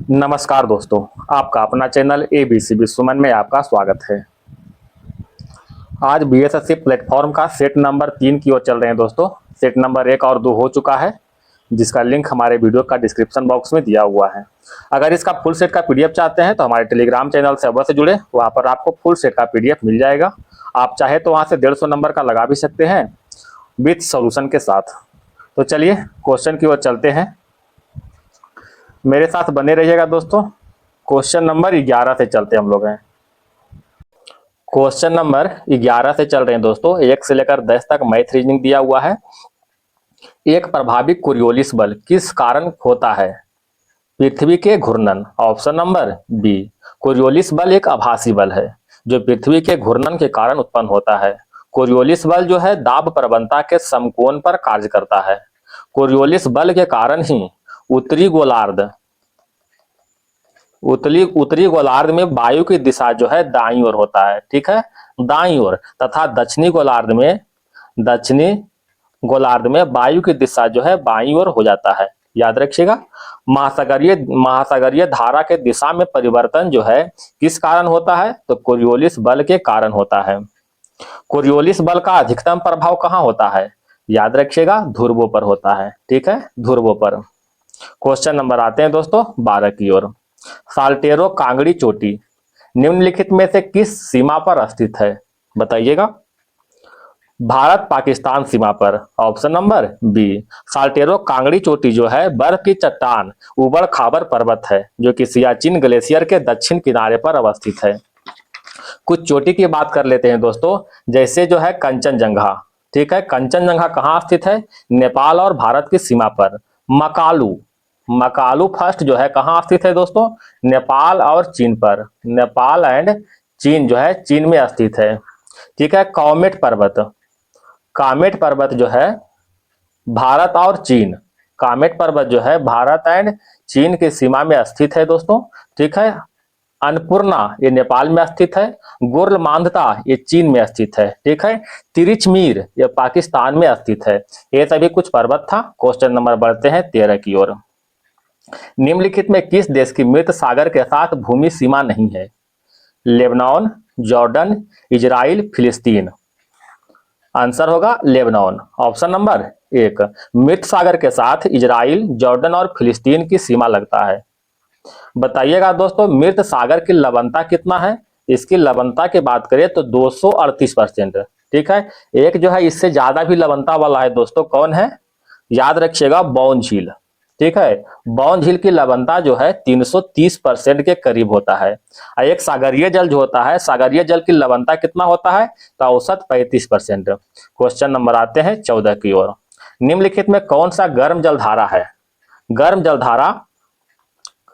नमस्कार दोस्तों, आपका अपना चैनल एबीसी विश्वमन में आपका स्वागत है। आज बीएसएससी प्लेटफॉर्म का सेट नंबर 3 की ओर चल रहे हैं दोस्तों। सेट नंबर 1 और 2 हो चुका है, जिसका लिंक हमारे वीडियो का डिस्क्रिप्शन बॉक्स में दिया हुआ है। अगर इसका फुल सेट का पीडीएफ चाहते हैं तो हमारे टेलीग्राम चैनल से अवश्य जुड़े, वहाँ पर आपको फुल सेट का पीडीएफ मिल जाएगा। आप चाहे तो वहाँ से 150 नंबर का लगा भी सकते हैं विथ सोल्यूशन के साथ। तो चलिए क्वेश्चन की ओर चलते हैं, मेरे साथ बने रहिएगा दोस्तों। क्वेश्चन नंबर 11 से चलते हम लोग हैं। क्वेश्चन नंबर 11 से चल रहे हैं दोस्तों। 1 से लेकर 10 तक मैथ रीजनिंग दिया हुआ है। एक प्रभावी कोरियोलिस बल किस कारण होता है? पृथ्वी के घूर्णन। Option number B. कोरियोलिस बल एक आभासी बल है जो पृथ्वी के घूर्णन के कारण उत्पन्न होता है। कोरियोलिस बल जो है दाब प्रवणता के समकोण पर कार्य करता है। कोरियोलिस बल के कारण ही उत्तरी गोलार्ध में वायु की दिशा जो है दाईं ओर होता है, ठीक है, दाईं ओर, तथा दक्षिणी गोलार्ध में वायु की दिशा जो है बाईं ओर हो जाता है। याद रखिएगा। महासागरीय धारा के दिशा में परिवर्तन जो है किस कारण होता है? तो कोरियोलिस बल के कारण होता है। कोरियोलिस बल का अधिकतम प्रभाव कहाँ होता है? याद रखिएगा, ध्रुवों पर होता है, ठीक है, ध्रुवों पर। क्वेश्चन नंबर आते हैं दोस्तों 12 की ओर। साल्टेरो कांगड़ी चोटी निम्नलिखित में से किस सीमा पर स्थित है? बताइएगा। भारत पाकिस्तान सीमा पर। Option number B. Saltoro Kangri चोटी जो है बर्फ की चट्टान उबड़ खाबड़ पर्वत है जो कि सियाचिन ग्लेशियर के दक्षिण किनारे पर अवस्थित है। कुछ चोटी की बात कर लेते हैं दोस्तों, जैसे जो है कंचनजंगा, ठीक है। कंचनजंगा कहाँ स्थित है? नेपाल और भारत की सीमा पर। मकालू फर्स्ट जो है कहाँ स्थित है दोस्तों? नेपाल और चीन पर। नेपाल एंड चीन जो है चीन में स्थित है, ठीक है। कामेट पर्वत जो है भारत और चीन, कामेट पर्वत जो है भारत एंड चीन की सीमा में स्थित है दोस्तों, ठीक है। अन्नपूर्णा ये नेपाल में स्थित है। गुरमांधता ये चीन में स्थित है, ठीक है। तिरिचमीर ये पाकिस्तान में स्थित है। ये सभी कुछ पर्वत था। क्वेश्चन नंबर बढ़ते हैं 13 की ओर। निम्नलिखित में किस देश की मृत सागर के साथ भूमि सीमा नहीं है? लेबनान, जॉर्डन, इजराइल, फिलिस्तीन। आंसर होगा लेबनान। Option number 1। मृत सागर के साथ इजराइल, जॉर्डन और फिलिस्तीन की सीमा लगता है। बताइएगा दोस्तों, मृत सागर की लवणता कितना है? इसकी लवणता की बात करें तो 238%, ठीक है। एक जो है इससे ज्यादा भी लवणता वाला है दोस्तों, कौन है? याद रखिएगा, बौन झील, ठीक है। बौन झील की लवणता जो है 330% के करीब होता है। एक सागरीय जल जो होता है, सागरीय जल की लवणता कितना होता है? तो औसत 35%। क्वेश्चन नंबर आते हैं 14 की ओर। निम्नलिखित में कौन सा गर्म जलधारा है? गर्म जलधारा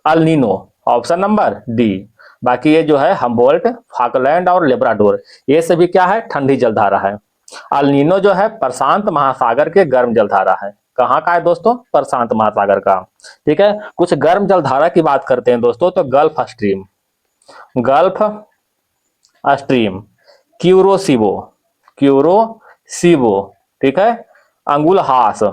El Nino. Option number D. बाकी ये जो है हम्बोल्ट, फाकलैंड और लेब्राडोर, ये सभी क्या है? ठंडी जलधारा है। अल नीनो जो है प्रशांत महासागर के गर्म जलधारा है। कहाँ का है दोस्तों? प्रशांत महासागर का, ठीक है। कुछ गर्म जलधारा की बात करते हैं दोस्तों, तो गल्फ स्ट्रीम, क्यूरोसिबो, ठीक है, अंगुलहास,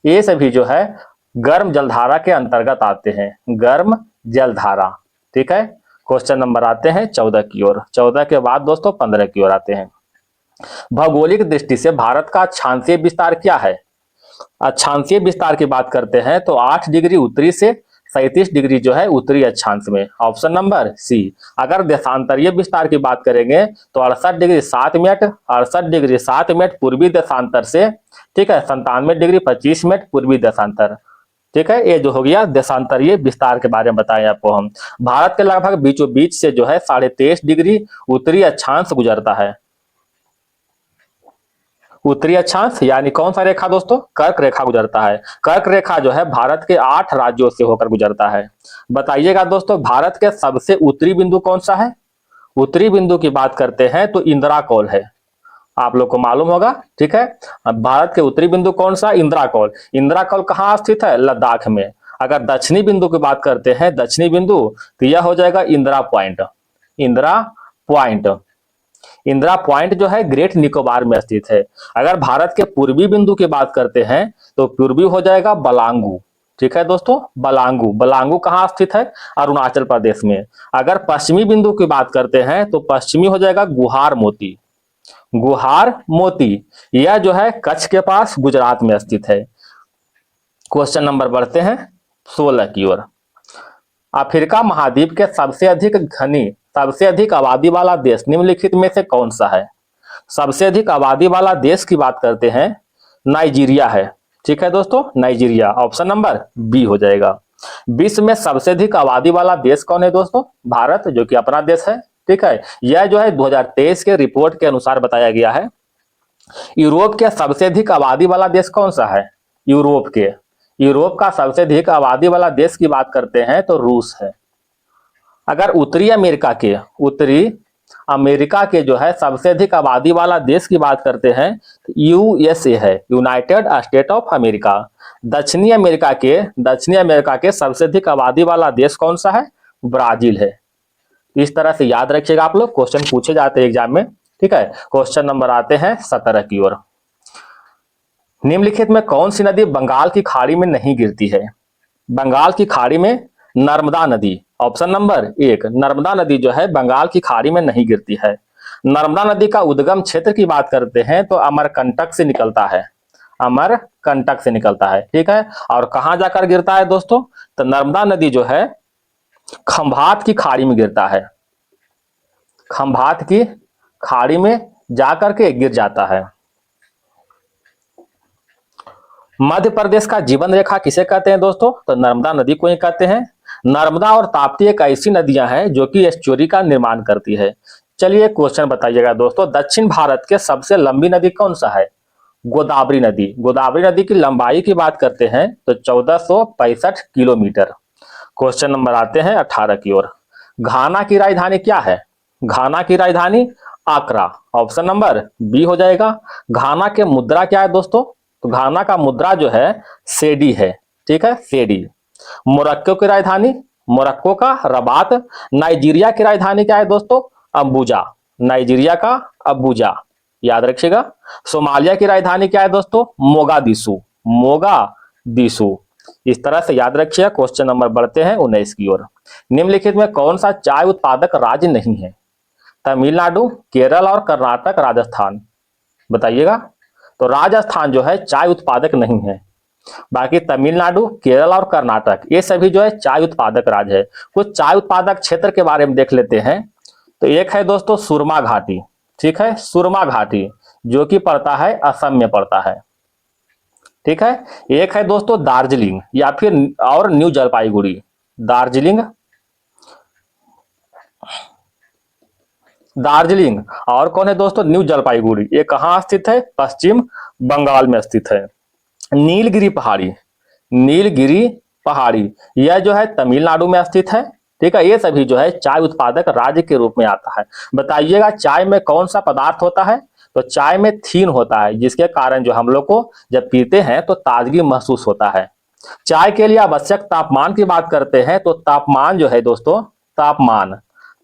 ये सभी जो है गर्म जलधारा के अंतर्गत आते हैं। गर्म जलधारा, ठीक है। क्वेश्चन नंबर आते हैं 14 की ओर। 14 के बाद दोस्तों 15 की ओर आते हैं। भौगोलिक दृष्टि से भारत का अक्षांशीय विस्तार क्या है? अक्षांशीय विस्तार की बात करते हैं तो 8 डिग्री उत्तरी से 37 डिग्री जो है उत्तरी अक्षांश में। Option number C. अगर देशांतरीय विस्तार की बात करेंगे तो 68 डिग्री 7 मिनट पूर्वी देशांतर से, ठीक है, 97 डिग्री 25 मिनट पूर्वी देशांतर, ठीक है। ये जो हो गया देशांतरीय विस्तार के बारे में बताएं आपको हम। भारत के लगभग बीचों बीच से जो है 23.5 डिग्री उत्तरी अक्षांश गुजरता है। उत्तरी अक्षांश यानी कौन सा रेखा दोस्तों? कर्क रेखा गुजरता है। कर्क रेखा जो है भारत के 8 राज्यों से होकर गुजरता है। बताइएगा दोस्तों, भारत के सबसे उत्तरी बिंदु कौन सा है? उत्तरी बिंदु की बात करते हैं तो इंदिरा कौल है। आप लोग को मालूम होगा, ठीक है। भारत के उत्तरी बिंदु कौन सा? इंदिरा कौल। इंदिरा कौल कहाँ स्थित है? लद्दाख में। अगर दक्षिणी बिंदु की बात करते हैं, दक्षिणी बिंदु, तो यह हो जाएगा इंदिरा पॉइंट। इंदिरा पॉइंट जो है ग्रेट निकोबार में स्थित है। अगर भारत के पूर्वी बिंदु की बात करते हैं तो पूर्वी हो जाएगा बलांगू, ठीक है दोस्तों, बलांगू। बलांगू कहाँ स्थित है? अरुणाचल प्रदेश में। अगर पश्चिमी बिंदु की बात करते हैं तो पश्चिमी हो जाएगा गुहार मोती। गुहार मोती यह जो है कच्छ के पास गुजरात में स्थित है। क्वेश्चन नंबर बढ़ते हैं 16 की ओर। अफ्रीका महाद्वीप के सबसे अधिक घनी, सबसे अधिक आबादी वाला देश निम्नलिखित में से कौन सा है? सबसे अधिक आबादी वाला देश की बात करते हैं, नाइजीरिया है। ठीक है दोस्तों, नाइजीरिया ऑप्शन नंबर बी हो जाएगा। विश्व में सबसे अधिक आबादी वाला देश कौन है दोस्तों? भारत, जो कि अपना देश है। ठीक है, यह जो है 2023 के रिपोर्ट के अनुसार बताया गया है। यूरोप के सबसे अधिक आबादी वाला देश कौन सा है? यूरोप का सबसे अधिक आबादी वाला देश की बात करते हैं तो रूस है। अगर उत्तरी अमेरिका के जो है सबसे अधिक आबादी वाला देश की बात करते हैं तो यूएसए है, यूनाइटेड स्टेट ऑफ अमेरिका। दक्षिणी अमेरिका के सबसे अधिक आबादी वाला देश कौन सा है? ब्राजील है। इस तरह से याद रखिएगा आप लोग, क्वेश्चन पूछे जाते हैं एग्जाम में। ठीक है, क्वेश्चन नंबर आते हैं 17 की ओर। निम्नलिखित में कौन सी नदी बंगाल की खाड़ी में नहीं गिरती है? बंगाल की खाड़ी में नर्मदा नदी, ऑप्शन नंबर 1 नर्मदा नदी जो है बंगाल की खाड़ी में नहीं गिरती है। नर्मदा नदी का उद्गम क्षेत्र की बात करते हैं तो अमरकंटक से निकलता है, अमरकंटक से निकलता है। ठीक है, और कहां जाकर गिरता है दोस्तों? तो नर्मदा नदी जो है खंभात की खाड़ी में गिरता है, खंभात की खाड़ी में जाकर के गिर जाता है। मध्य प्रदेश का जीवन रेखा किसे कहते हैं दोस्तों? तो नर्मदा नदी को ही कहते हैं। नर्मदा और ताप्ती एक ऐसी नदियां हैं जो कि एस्चुरी का निर्माण करती है। चलिए क्वेश्चन बताइएगा दोस्तों, दक्षिण भारत के सबसे लंबी नदी कौन सा है? गोदावरी नदी। गोदावरी नदी की लंबाई की बात करते हैं तो 1465 किलोमीटर। क्वेश्चन नंबर आते हैं 18 की ओर। घाना की राजधानी क्या है? घाना की राजधानी आकरा, ऑप्शन नंबर बी हो जाएगा। घाना के मुद्रा क्या है दोस्तों? तो घाना का मुद्रा जो है सेडी है। ठीक है, सेडी। मोरक्को की राजधानी, मोरक्को का रबात। नाइजीरिया की राजधानी क्या है दोस्तों? अबूजा, नाइजीरिया का अबूजा, याद रखिएगा। सोमालिया की राजधानी क्या है दोस्तों? Mogadishu, Mogadishu. इस तरह से याद रखिए। क्वेश्चन नंबर बढ़ते हैं 19 की ओर। निम्नलिखित में कौन सा चाय उत्पादक राज्य नहीं है? तमिलनाडु, केरल और कर्नाटक, राजस्थान, बताइएगा। तो राजस्थान जो है चाय उत्पादक नहीं है। बाकी तमिलनाडु, केरल और कर्नाटक ये सभी जो है चाय उत्पादक राज्य है। कुछ चाय उत्पादक क्षेत्र के बारे में देख लेते हैं। तो एक है दोस्तों सुरमा घाटी। ठीक है, सुरमा घाटी जो कि पड़ता है असम में पड़ता है। ठीक है, एक है दोस्तों दार्जिलिंग या फिर और न्यू जलपाईगुड़ी। दार्जिलिंग, दार्जिलिंग और कौन है दोस्तों? न्यू जलपाईगुड़ी। ये कहां स्थित है? पश्चिम बंगाल में स्थित है। नीलगिरी पहाड़ी, नीलगिरी पहाड़ी यह जो है तमिलनाडु में स्थित है। ठीक है, ये सभी जो है चाय उत्पादक राज्य के रूप में आता है। बताइएगा चाय में कौन सा पदार्थ होता है? तो चाय में थीन होता है, जिसके कारण जो हम लोग को जब पीते हैं तो ताजगी महसूस होता है। चाय के लिए आवश्यक तापमान की बात करते हैं तो तापमान जो है दोस्तों,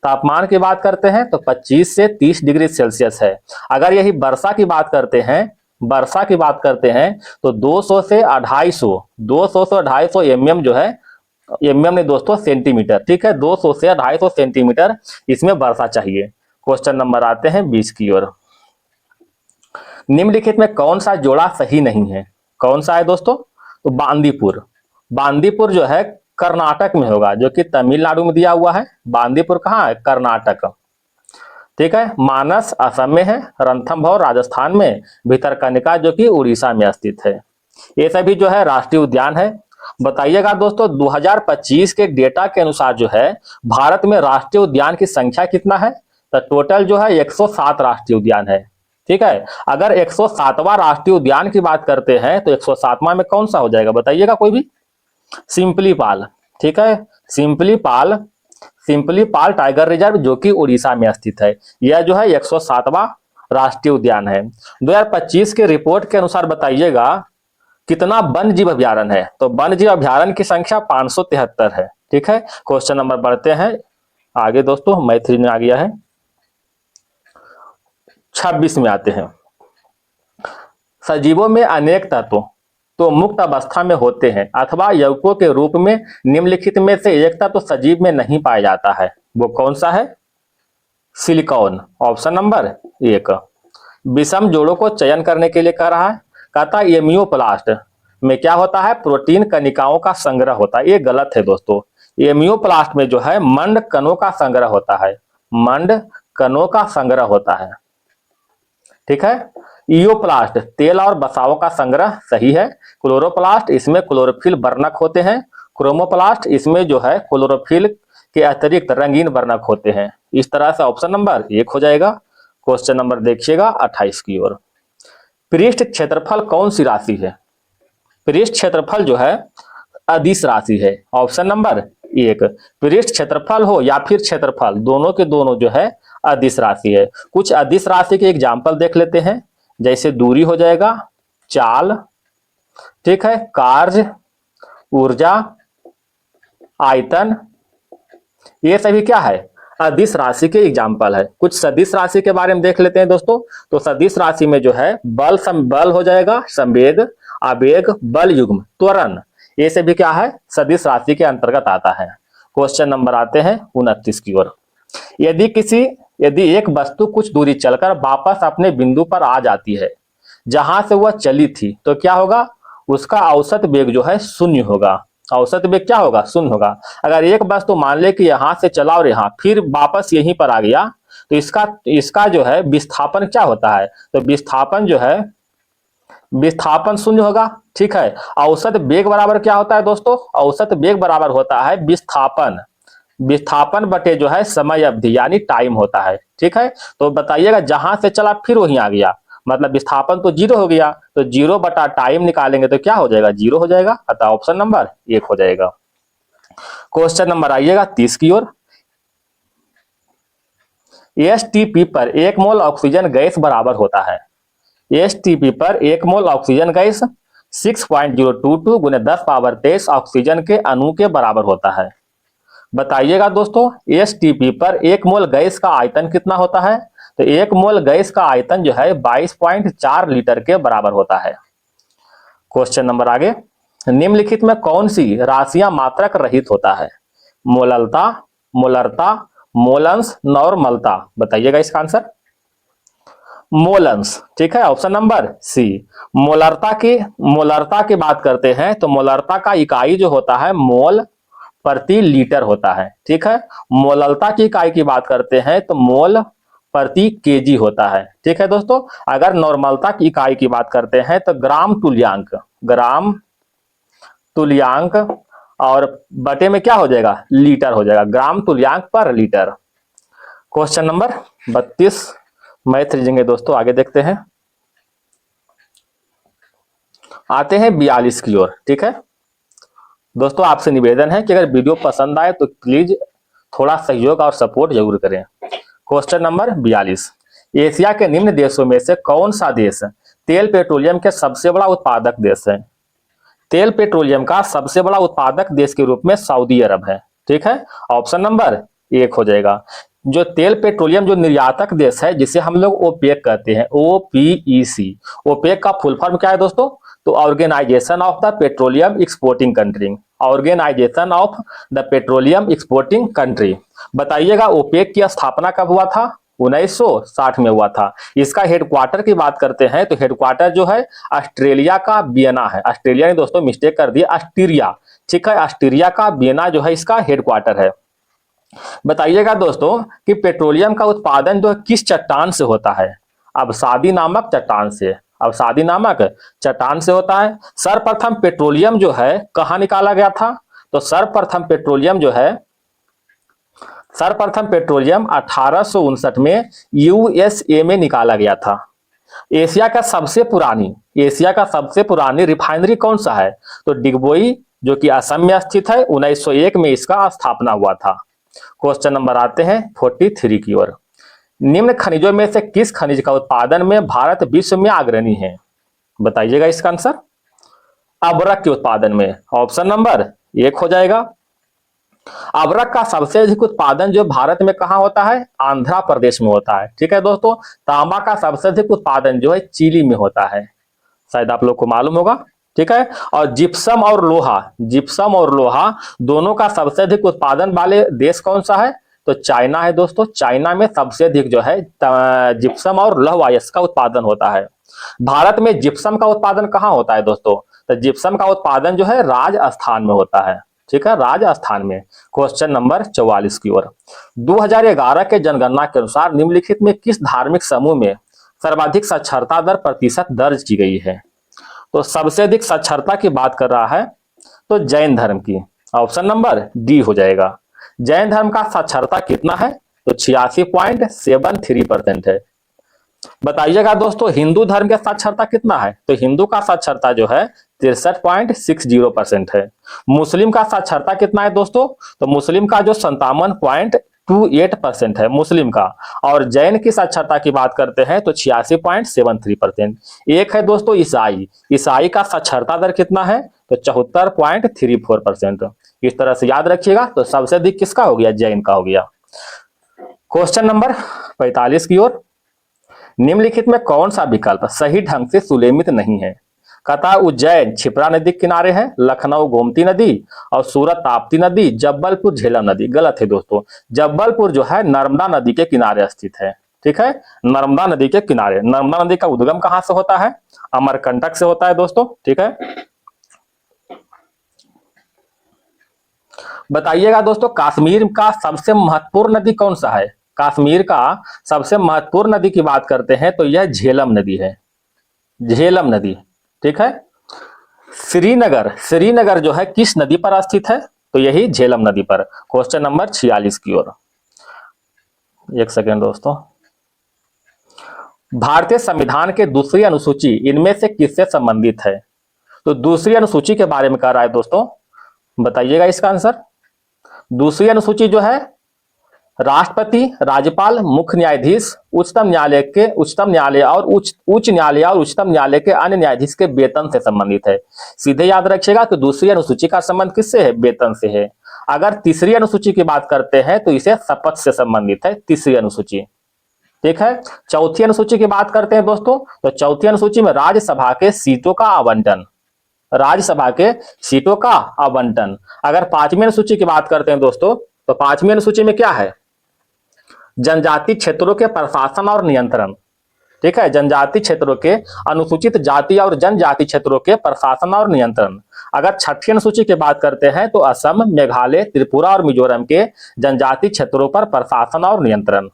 तापमान की बात करते हैं तो 25 से 30 डिग्री सेल्सियस है। अगर यही वर्षा की बात करते हैं, वर्षा की बात करते हैं तो 200 से 250 एमएम जो है, एमएम नहीं दोस्तों सेंटीमीटर। ठीक है, 200 से 250 सेंटीमीटर इसमें वर्षा चाहिए। क्वेश्चन नंबर आते हैं 20 की ओर। निम्नलिखित में कौन सा जोड़ा सही नहीं है? कौन सा है दोस्तों? तो बांदीपुर। बांदीपुर जो है कर्नाटक में होगा, जो कि तमिलनाडु में दिया हुआ है। बांदीपुर कहाँ है? कर्नाटक। ठीक है, मानस असम में है, रणथंभौर राजस्थान में, भितरकनिका जो कि उड़ीसा में स्थित है। ये सभी जो है राष्ट्रीय उद्यान है। बताइएगा दोस्तों 2025 के डेटा के अनुसार जो है भारत में राष्ट्रीय उद्यान की संख्या कितना है? तो टोटल जो है 107 राष्ट्रीय उद्यान है। ठीक है, अगर 107वां राष्ट्रीय उद्यान की बात करते हैं तो 107वां में कौन सा हो जाएगा? बताइएगा कोई भी। सिंपली पाल। ठीक है, सिंपली पाल टाइगर रिजर्व जो कि उड़ीसा में स्थित है। यह जो है 107वां राष्ट्रीय उद्यान है। 2025 के रिपोर्ट के अनुसार बताइएगा कितना वन्य जीव अभ्यारण्य है? तो वन्य जीव अभ्यारण्य की संख्या 573 है। ठीक है, क्वेश्चन नंबर बढ़ते हैं आगे दोस्तों, मैथिली में आ गया है, 26 में आते हैं। सजीवों में अनेक तत्व, तो मुक्त अवस्था में होते हैं अथवा यौगिकों के रूप में निम्नलिखित में से एक तत्व तो सजीव में नहीं पाया जाता है, वो कौन सा है? Silicon, option number 1। विषम जोड़ों को चयन करने के लिए कह रहा है, कहता है एमियोप्लास्ट में क्या होता है? प्रोटीन कणिकाओं का संग्रह होता है। ये गलत है दोस्तों, एमियोप्लास्ट में जो है मंड कणों का संग्रह होता है, मंड कणों का संग्रह होता है, ठीक है। इयोप्लास्ट तेल और वसाओं का संग्रह, सही है। क्लोरोप्लास्ट इसमें क्लोरोफिल वर्णक होते हैं। क्रोमोप्लास्ट इसमें जो है क्लोरोफिल के अतिरिक्त रंगीन वर्णक होते हैं। इस तरह से ऑप्शन नंबर 1 हो जाएगा। क्वेश्चन नंबर देखिएगा 28 की ओर। पृष्ठ क्षेत्रफल कौन सी राशि है? पृष्ठ क्षेत्रफल जो है अदिश राशि है, ऑप्शन नंबर 1। पृष्ठ क्षेत्रफल हो या फिर क्षेत्रफल, दोनों के दोनों जो है अदिश राशि है। कुछ अदिश राशि के एग्जाम्पल देख लेते हैं, जैसे दूरी हो जाएगा, चाल, ठीक है, कार्य, ऊर्जा, आयतन, ये सभी क्या है? अदिश राशि के एग्जाम्पल है। कुछ सदिश राशि के बारे में देख लेते हैं दोस्तों। तो सदिश राशि में जो है बल हो जाएगा, संवेग, आवेग, बल युग्म, त्वरण, ये सभी क्या है? सदिश राशि के अंतर्गत आता है। क्वेश्चन नंबर आते हैं 29 की ओर। यदि एक वस्तु कुछ दूरी चलकर वापस अपने बिंदु पर आ जाती है जहां से वह चली थी, तो क्या होगा? उसका औसत वेग जो है शून्य होगा। औसत वेग क्या होगा? शून्य होगा। अगर एक वस्तु मान ले कि यहां से चला और यहां फिर वापस यहीं पर आ गया, तो इसका जो है विस्थापन क्या होता है? तो विस्थापन जो है, विस्थापन शून्य होगा, ठीक है। औसत वेग बराबर क्या होता है दोस्तों? औसत वेग बराबर होता है विस्थापन बटे जो है समय अवधि, यानी टाइम होता है, ठीक है। तो बताइएगा, जहां से चला फिर वहीं आ गया, मतलब विस्थापन तो 0 हो गया, तो 0 बटा टाइम निकालेंगे तो क्या हो जाएगा? 0 हो जाएगा। अतः ऑप्शन नंबर 1 हो जाएगा। क्वेश्चन नंबर आइएगा 30 की ओर। एसटीपी पर 1 मोल ऑक्सीजन गैस बराबर होता है, एसटीपी पर 1 मोल ऑक्सीजन गैस 6.022 गुने 10 पावर 23 ऑक्सीजन के अणु के बराबर होता है। बताइएगा दोस्तों, एसटीपी पर 1 मोल गैस का आयतन कितना होता है? तो 1 मोल गैस का आयतन जो है 22.4 लीटर के बराबर होता है। क्वेश्चन नंबर आगे, निम्नलिखित में कौन सी राशियां मात्रक रहित होता है? मोललता, मोलरता, मोलंस, नॉर्मलता। बताइएगा इसका आंसर। मोलंस, ठीक है, ऑप्शन नंबर सी। मोलरता की बात करते हैं तो मोलरता का इकाई जो होता है मोल प्रति लीटर होता है, ठीक है। मोललता की इकाई की बात करते हैं तो मोल प्रति केजी होता है, ठीक है दोस्तों। अगर नॉर्मलता की इकाई की बात करते हैं तो ग्राम तुल्यांक और बटे में क्या हो जाएगा? लीटर हो जाएगा, ग्राम तुल्यांक पर litre. Question number 32 math reasoning दोस्तों, आगे देखते हैं। आते हैं 42 की ओर, ठीक है दोस्तों। आपसे निवेदन है कि अगर वीडियो पसंद आए तो प्लीज थोड़ा सहयोग और सपोर्ट जरूर करें। क्वेश्चन नंबर 42, एशिया के निम्न देशों में से कौन सा देश तेल पेट्रोलियम के सबसे बड़ा उत्पादक देश है? तेल पेट्रोलियम का सबसे बड़ा उत्पादक देश के रूप में सऊदी अरब है, ठीक है। ऑप्शन नंबर 1 हो जाएगा। जो तेल पेट्रोलियम जो निर्यातक देश है, जिसे हम लोग ओपेक कहते हैं, OPEC, ओपेक का फुल फॉर्म क्या है दोस्तों? तो organisation of the petroleum exporting country, organisation of the petroleum exporting country. बताइएगा, ओपेक की स्थापना कब हुआ था? 1960 में हुआ था। इसका हेडक्वार्टर की बात करते हैं तो हेडक्वार्टर जो है ऑस्ट्रेलिया का वियना है। ऑस्ट्रेलिया ने दोस्तों मिस्टेक कर दी, ऑस्ट्रिया, ठीक है, ऑस्ट्रिया का वियना जो है इसका हेडक्वार्टर है। बताइएगा दोस्तों कि पेट्रोलियम का उत्पादन जो किस चट्टान से होता है? अवसादी नामक चट्टान से, अवसादी नामक चट्टान से होता है। सर्वप्रथम पेट्रोलियम जो है कहां निकाला गया था? तो सर्वप्रथम पेट्रोलियम 1859 में USA में निकाला गया था। एशिया का सबसे पुरानी रिफाइनरी कौन सा है? तो डिगबोई, जो कि असम में स्थित है, 1901 में इसका स्थापना हुआ था। क्वेश्चन नंबर आते हैं 43 की ओर। निम्न खनिजों में से किस खनिज का उत्पादन में भारत विश्व में अग्रणी है? बताइएगा इसका आंसर। अबरक के उत्पादन में, ऑप्शन नंबर 1 हो जाएगा। अबरक का सबसे अधिक उत्पादन जो भारत में कहां होता है? आंध्र प्रदेश में होता है, ठीक है दोस्तों। तांबा का सबसे अधिक उत्पादन जो है चिली में होता है, शायद आप लोग को मालूम होगा। ठीक है। और जिप्सम और लोहा दोनों का सबसे अधिक उत्पादन वाले देश कौन सा है? तो चाइना है दोस्तों। चाइना में सबसे अधिक जो है जिप्सम और लौह अयस्क का उत्पादन होता है। भारत में जिप्सम का उत्पादन कहाँ होता है दोस्तों? तो जिप्सम का उत्पादन जो है राजस्थान में होता है, ठीक है, राजस्थान में। क्वेश्चन नंबर 44 की ओर। 2011 के जनगणना के अनुसार निम्नलिखित में किस धार्मिक समूह में सर्वाधिक साक्षरता दर प्रतिशत दर्ज की गई है? तो सबसे अधिक साक्षरता की बात कर रहा है तो जैन धर्म की। ऑप्शन नंबर डी हो जाएगा। जैन धर्म का साक्षरता कितना है? तो 86.73% है। बताइएगा दोस्तों हिंदू धर्म का साक्षरता कितना है? तो हिंदू का साक्षरता जो है 63.60% है। मुस्लिम का साक्षरता कितना है दोस्तों? तो मुस्लिम का जो 57.28% है मुस्लिम का। और जैन की साक्षरता की बात करते हैं तो 86.73%। एक है दोस्तों ईसाई। ईसाई का साक्षरता दर कितना है? तो 74.34%। इस तरह से याद रखिएगा। तो सबसे अधिक किसका हो गया? जैन का हो गया। क्वेश्चन नंबर 45 की ओर। निम्नलिखित में कौन सा विकल्प सही ढंग से सुलेमित नहीं है? कथा उज्जैन क्षिप्रा नदी के किनारे है, लखनऊ गोमती नदी, और सूरत ताप्ती नदी, जबलपुर झेलम नदी। गलत है दोस्तों। जबलपुर जो है नर्मदा नदी के किनारे स्थित है, ठीक है, नर्मदा नदी के किनारे। नर्मदा नदी का उद्गम कहां से होता है? अमरकंटक से होता है दोस्तों, ठीक है। बताइएगा दोस्तों कश्मीर का सबसे महत्वपूर्ण नदी कौन सा है? कश्मीर का सबसे महत्वपूर्ण नदी की बात करते हैं तो यह झेलम नदी है, झेलम नदी, ठीक है। श्रीनगर जो है किस नदी पर स्थित है? तो यही झेलम नदी पर। क्वेश्चन नंबर 46 की ओर। एक सेकेंड दोस्तों। भारतीय संविधान के दूसरी अनुसूची इनमें से किससे संबंधित है? तो दूसरी अनुसूची के बारे में कह रहा है दोस्तों, बताइएगा इसका आंसर। दूसरी अनुसूची जो है राष्ट्रपति, राज्यपाल, मुख्य न्यायाधीश, उच्च न्यायालय और उच्चतम न्यायालय के अन्य न्यायाधीश के वेतन से संबंधित है। सीधे याद रखिएगा कि दूसरी अनुसूची का संबंध किससे है? वेतन से है। अगर तीसरी अनुसूची की बात करते हैं तो इसे शपथ से संबंधित है, तीसरी अनुसूची, ठीक है। चौथी अनुसूची की बात करते हैं दोस्तों तो चौथी अनुसूची में राज्यसभा के सीटों का आवंटन, राज्यसभा के सीटों का आवंटन। अगर पांचवी अनुसूची की बात करते हैं दोस्तों तो पांचवी अनुसूची में क्या है? जनजाति क्षेत्रों के प्रशासन और नियंत्रण, ठीक है, जनजाति क्षेत्रों के, अनुसूचित जाति और जनजाति क्षेत्रों के प्रशासन और नियंत्रण। अगर छठी अनुसूची की बात करते हैं तो असम, मेघालय, त्रिपुरा और मिजोरम के जनजाति क्षेत्रों पर प्रशासन और नियंत्रण।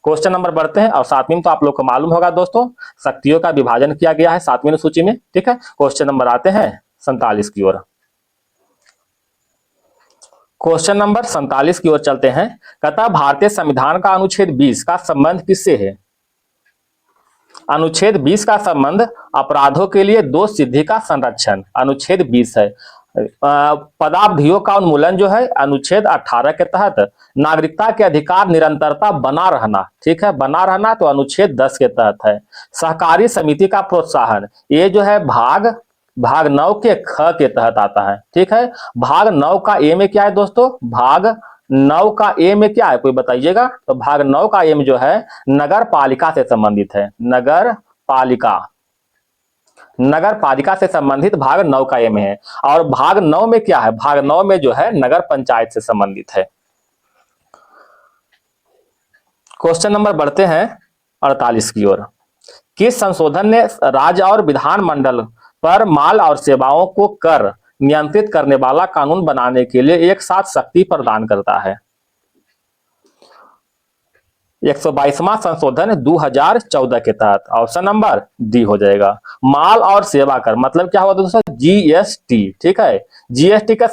क्वेश्चन नंबर बढ़ते हैं। और सातवीं में तो आप लोग को मालूम होगा दोस्तों शक्तियों का विभाजन किया गया है सातवीं अनुसूची में, ठीक है। क्वेश्चन नंबर आते हैं 47 की ओर। क्वेश्चन नंबर 47 की ओर चलते हैं। कहता भारतीय संविधान का अनुच्छेद 20 का संबंध किससे है? अनुच्छेद 20 का संबंध अपराधों के लिए दोष सिद्धि का संरक्षण, अनुच्छेद 20 है। पदावधियों का उन्मूलन जो है अनुच्छेद 18 के तहत। नागरिकता के अधिकार निरंतरता बना रहना, ठीक है, बना रहना तो अनुच्छेद 10 के तहत है। सहकारी समिति का प्रोत्साहन ये जो है भाग 9 के ख के तहत आता है, ठीक है। भाग 9 का ए में क्या है दोस्तों? भाग 9 का ए में क्या है कोई बताइएगा? तो भाग 9 का ए में जो है नगर पालिका से संबंधित है, नगर पालिका से संबंधित भाग 9 का ए में है। और भाग 9 में क्या है? भाग 9 में जो है नगर पंचायत से संबंधित है। क्वेश्चन नंबर बढ़ते हैं 48 की ओर। किस संशोधन ने राज्य और विधानमंडल पर माल और सेवाओं को कर नियंत्रित करने वाला कानून बनाने के लिए एक साथ शक्ति प्रदान करता है? 122वां संशोधन 2014 के तहत। ऑप्शन नंबर डी हो जाएगा। माल और सेवा कर मतलब क्या हुआ दोस्तों? जीएसटी, ठीक है। जीएसटी का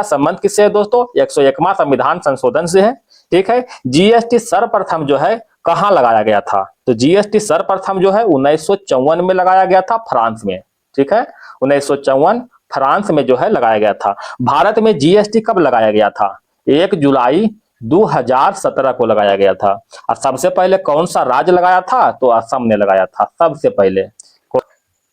संबंध किससे है दोस्तों? 101वां संविधान संशोधन से है, ठीक है। जीएसटी सर्वप्रथम जो है कहां लगाया गया था? तो जीएसटी सर्वप्रथम जो है 1954 में लगाया गया था फ्रांस में, ठीक है। 1954 फ्रांस में जो है लगाया गया था। भारत में जीएसटी कब लगाया गया था? 1 जुलाई 2017 को लगाया गया था। और सबसे पहले कौन सा राज्य लगाया था? तो असम ने लगाया था सबसे पहले।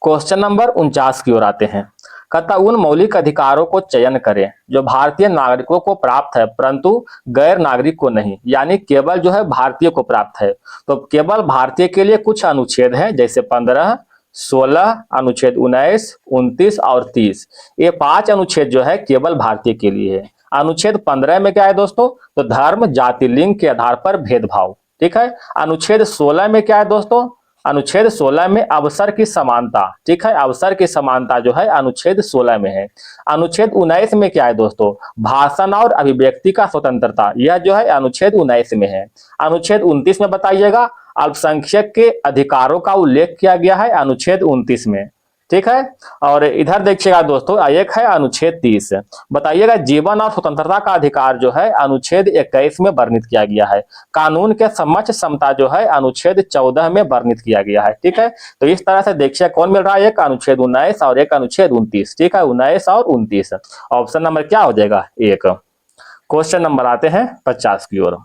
क्वेश्चन नंबर 49 की ओर आते हैं। कहता उन मौलिक अधिकारों को चयन करें जो भारतीय नागरिकों को प्राप्त है परंतु गैर नागरिक को नहीं, यानी केवल जो है भारतीय को प्राप्त है। तो केवल भारतीय के लिए कुछ अनुच्छेद हैं जैसे 15, 16, अनुच्छेद 19, 29 और 30। ये 5 अनुच्छेद जो है केवल भारतीय के लिए है। अनुच्छेद 15 में क्या है दोस्तों, तो धर्म जाति लिंग के आधार पर भेदभाव। ठीक है। अनुच्छेद 16 में क्या है दोस्तों, अनुच्छेद 16 में अवसर की समानता। ठीक है, अवसर की समानता जो है अनुच्छेद 16 में है। अनुच्छेद 19 में क्या है दोस्तों, भाषण और अभिव्यक्ति का स्वतंत्रता, यह जो है अनुच्छेद 19 में है। अनुच्छेद 29 में बताइएगा अल्पसंख्यक के अधिकारों का उल्लेख किया गया है अनुच्छेद 29 में। ठीक है। और इधर देखिएगा दोस्तों, एक है अनुच्छेद 30, बताइएगा जीवन और स्वतंत्रता का अधिकार जो है अनुच्छेद 21 में वर्णित किया गया है। कानून के समक्ष समता जो है अनुच्छेद 14 में वर्णित किया गया है। ठीक है। तो इस तरह से देखिए कौन मिल रहा है, एक अनुच्छेद 19 और एक अनुच्छेद 29। ठीक है, 19 और 29। ऑप्शन नंबर क्या हो जाएगा, एक। क्वेश्चन नंबर आते हैं 50 की ओर।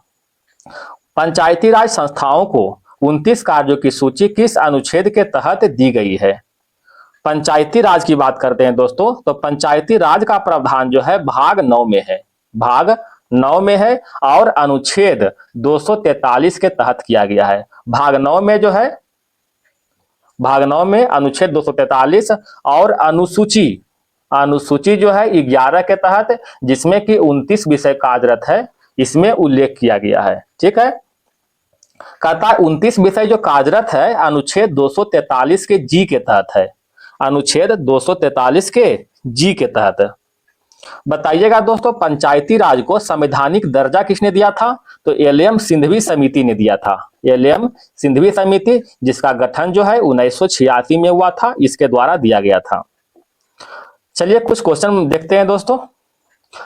पंचायती राज संस्थाओं को 29 कार्यों की सूची किस अनुच्छेद के तहत दी गई है। पंचायती राज की बात करते हैं दोस्तों, तो पंचायती राज का प्रावधान जो है भाग 9 में है, भाग 9 में है और अनुच्छेद 243 के तहत किया गया है। भाग 9 में जो है, भाग 9 में अनुच्छेद 243 और अनुसूची जो है 11 के तहत, जिसमें कि 29 विषय कार्यरत है, इसमें उल्लेख किया गया है। ठीक है। कहता है 29 विषय जो कार्यरत है अनुच्छेद 243 के जी के तहत है, अनुच्छेद 243 के जी के तहत। बताइएगा दोस्तों पंचायती राज को संवैधानिक दर्जा किसने दिया था, तो एल.एम. सिंघवी समिति ने दिया था। एल.एम. सिंघवी समिति, जिसका गठन जो है 1986 में हुआ था, इसके द्वारा दिया गया था। चलिए कुछ क्वेश्चन देखते हैं दोस्तों।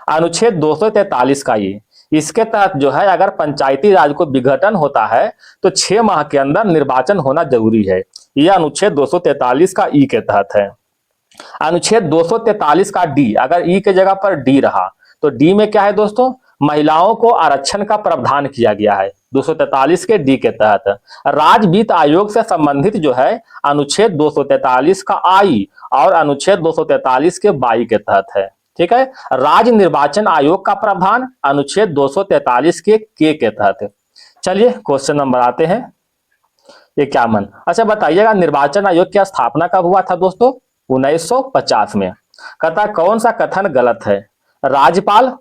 अनुच्छेद 243 का ये, इसके तहत जो है अगर पंचायती राज को विघटन होता है तो 6 माह के अंदर निर्वाचन होना जरूरी है। यह अनुच्छेद 243 का ई के तहत है। अनुच्छेद 243 का डी, अगर ई के जगह पर डी रहा तो डी में क्या है दोस्तों, महिलाओं को आरक्षण का प्रावधान किया गया है 243 के डी के तहत। राज्य वित्त आयोग से संबंधित जो है अनुच्छेद 243 का आई और अनुच्छेद 243 के बाई के तहत है। ठीक है। राज्य निर्वाचन आयोग का प्रावधान अनुच्छेद 243 के तहत। चलिए क्वेश्चन नंबर आते हैं 51। अच्छा बताइएगा निर्वाचन आयोग की स्थापना कब हुआ था दोस्तों, 1950 में। कहता कौन सा कथन गलत है, राज्यपाल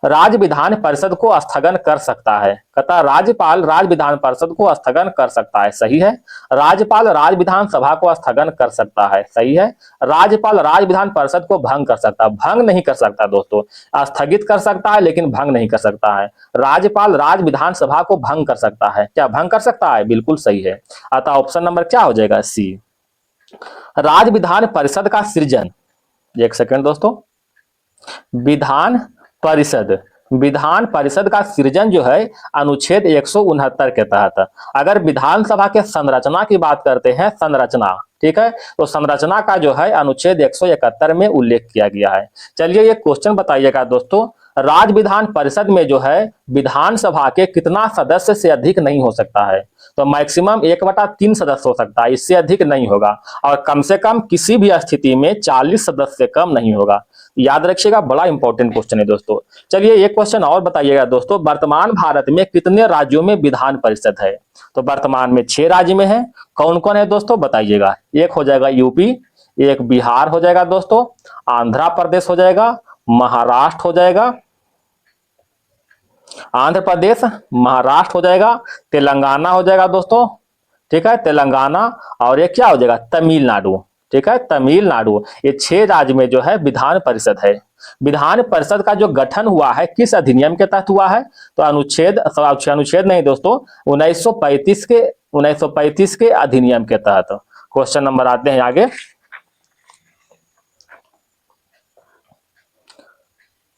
राज्य विधान परिषद को स्थगन कर सकता है। कहता राज्यपाल राज्य विधान परिषद को स्थगन कर सकता है, सही है। राज्यपाल राज्य विधान सभा को स्थगन कर सकता है, सही है। राज्यपाल राज्य विधान परिषद को भंग कर सकता है, भंग नहीं कर सकता दोस्तों, स्थगित कर सकता है लेकिन भंग नहीं कर सकता है। राज्यपाल राज्य विधान सभा को भंग कर सकता है, क्या भंग कर सकता है, बिल्कुल सही है। अतः ऑप्शन नंबर क्या हो जाएगा, सी। राज्य विधान परिषद का सृजन, एक सेकंड दोस्तों, विधान परिषद का सृजन जो है अनुच्छेद 169 के तहत। अगर विधानसभा के संरचना की बात करते हैं, संरचना, ठीक है, तो संरचना का जो है अनुच्छेद 171 में उल्लेख किया गया है। चलिए ये क्वेश्चन बताइएगा दोस्तों, राज्य विधान परिषद में जो है विधानसभा के कितना सदस्य से अधिक नहीं हो सकता है, तो मैक्सिमम 1/3 सदस्य हो सकता है, इससे अधिक नहीं होगा। और कम से कम किसी भी स्थिति में 40 सदस्य से कम नहीं होगा। याद रखिएगा, बड़ा इंपॉर्टेंट क्वेश्चन है दोस्तों। चलिए एक क्वेश्चन और बताइएगा दोस्तों, वर्तमान भारत में कितने राज्यों में विधान परिषद है, तो वर्तमान में 6 राज्य में है। कौन कौन है दोस्तों बताइएगा, एक हो जाएगा यूपी, एक बिहार हो जाएगा दोस्तों, आंध्र प्रदेश हो जाएगा, महाराष्ट्र हो जाएगा, आंध्र प्रदेश महाराष्ट्र हो जाएगा, तेलंगाना हो जाएगा दोस्तों, ठीक है, तेलंगाना, और ये क्या हो जाएगा, तमिलनाडु। ठीक है, तमिलनाडु। ये 6 राज्य में जो है विधान परिषद है। विधान परिषद का जो गठन हुआ है किस अधिनियम के तहत हुआ है, तो अनुच्छेद नहीं दोस्तों, 1935 के अधिनियम के तहत। क्वेश्चन नंबर आते हैं आगे।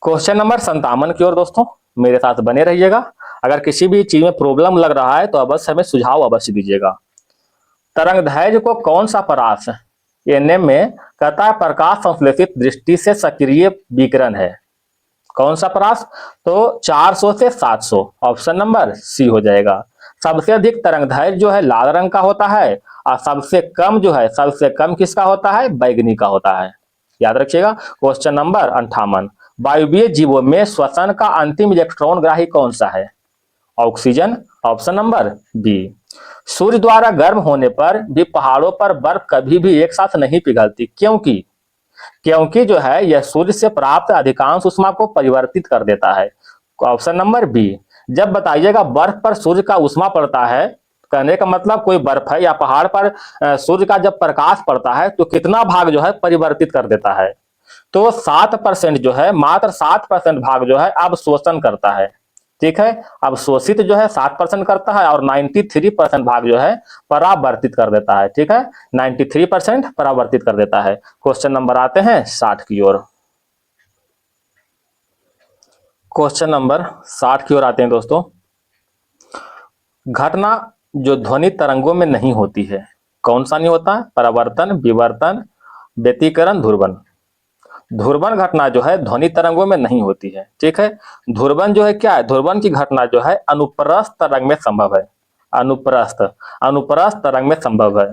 क्वेश्चन नंबर 57 की ओर दोस्तों मेरे साथ बने रहिएगा। अगर किसी भी चीज में प्रॉब्लम लग रहा है तो अवश्य हमें सुझाव अवश्य दीजिएगा। तरंगदैर्घ्य को कौन सा परास एनएम में कहता है प्रकाश संश्लेषित दृष्टि से सक्रिय विकिरण है, कौन सा परास, तो 400 से 700। ऑप्शन नंबर सी हो जाएगा। सबसे अधिक तरंगदैर्घ्य जो है लाल रंग का होता है और सबसे कम जो है, सबसे कम किसका होता है, बैगनी का होता है। याद रखिएगा। क्वेश्चन नंबर 58, वायवीय जीवों में श्वसन का अंतिम इलेक्ट्रॉन ग्राही कौन सा है, ऑक्सीजन। Option number B. सूर्य द्वारा गर्म होने पर भी पहाड़ों पर बर्फ कभी भी एक साथ नहीं पिघलती, क्योंकि क्योंकि जो है यह सूर्य से प्राप्त अधिकांश ऊष्मा को परिवर्तित कर देता है। Option number B. जब बताइएगा बर्फ पर सूर्य का ऊष्मा पड़ता है, कहने का मतलब कोई बर्फ है या पहाड़ पर सूर्य का जब प्रकाश पड़ता है तो कितना भाग जो है परिवर्तित कर देता है, तो 7% जो है, मात्र 7% भाग जो है अब शोषण करता है। ठीक है, अब शोषित जो है 7% करता है और 93% भाग जो है परावर्तित कर देता है। ठीक है, 93% परावर्तित कर देता है। क्वेश्चन नंबर आते हैं 60 की ओर। क्वेश्चन नंबर 60 की ओर आते हैं दोस्तों। घटना जो ध्वनि तरंगों में नहीं होती है, कौन सा नहीं होता? परावर्तन, विवर्तन, व्यतिकरण, ध्रुवन। ध्रुवन घटना जो है ध्वनि तरंगों में नहीं होती है। ठीक है, ध्रुवन जो है क्या है? ध्रुवन की घटना जो है अनुप्रस्थ तरंग में संभव है। अनुप्रस्थ तरंग में संभव है।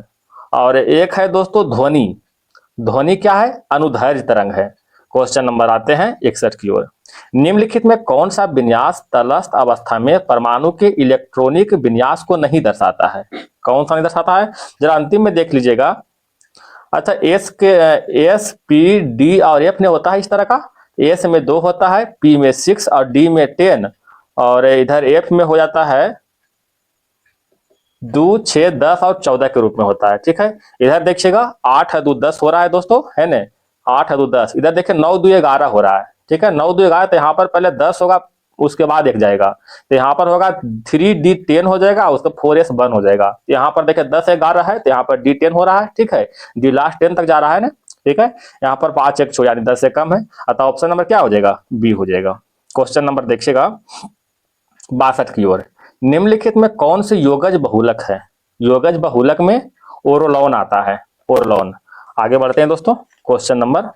और एक है दोस्तों ध्वनि। ध्वनि क्या है? अनुदैर्घ्य तरंग है। क्वेश्चन नंबर आते हैं 61 की ओर। निम्नलिखित में कौन सा विन्यास तटस्थ अवस्था में परमाणु के इलेक्ट्रॉनिक विन्यास को नहीं दर्शाता है? कौन सा नहीं दर्शाता है? जरा अंतिम में देख लीजिएगा। अच्छा, एस पी डी और एफ में होता है इस तरह का। एस में 2 होता है, पी में 6 और डी में 10, और इधर एफ में हो जाता है 2, 6, 10 और 14 के रूप में होता है। ठीक है, इधर देखिएगा 8 है 2 10 हो रहा है दोस्तों, है ना? 8 है 2 10। इधर देखिए 9 2 11 हो रहा है। ठीक है, 9 2 11, तो यहाँ पर पहले 10 होगा, उसके बाद एक जाएगा, तो यहाँ पर होगा 3D10 हो जाएगा, उसका 4S1 हो जाएगा। यहाँ पर देखिए 10 11 है, तो यहाँ पर D10 हो रहा है। ठीक है, डी लास्ट 10 तक जा रहा है ना। ठीक है, यहाँ पर 5 1 यानी 10 से कम है, अतः ऑप्शन नंबर क्या हो जाएगा? बी हो जाएगा। क्वेश्चन नंबर देखिएगा 62 की ओर। निम्नलिखित में कौन से योगज बहुलक है? योगज बहुलक में ओरोलॉन आता है, ओरोलॉन। आगे बढ़ते हैं दोस्तों, क्वेश्चन नंबर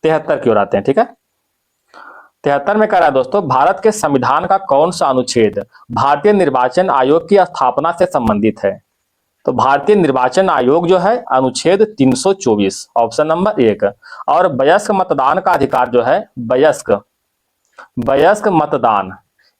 73 की ओर आते हैं। ठीक है, 73 में कह रहा है दोस्तों, भारत के संविधान का कौन सा अनुच्छेद भारतीय निर्वाचन आयोग की स्थापना से संबंधित है? तो भारतीय निर्वाचन आयोग जो है अनुच्छेद 324, ऑप्शन नंबर 1। और वयस्क मतदान का अधिकार जो है, वयस्क मतदान,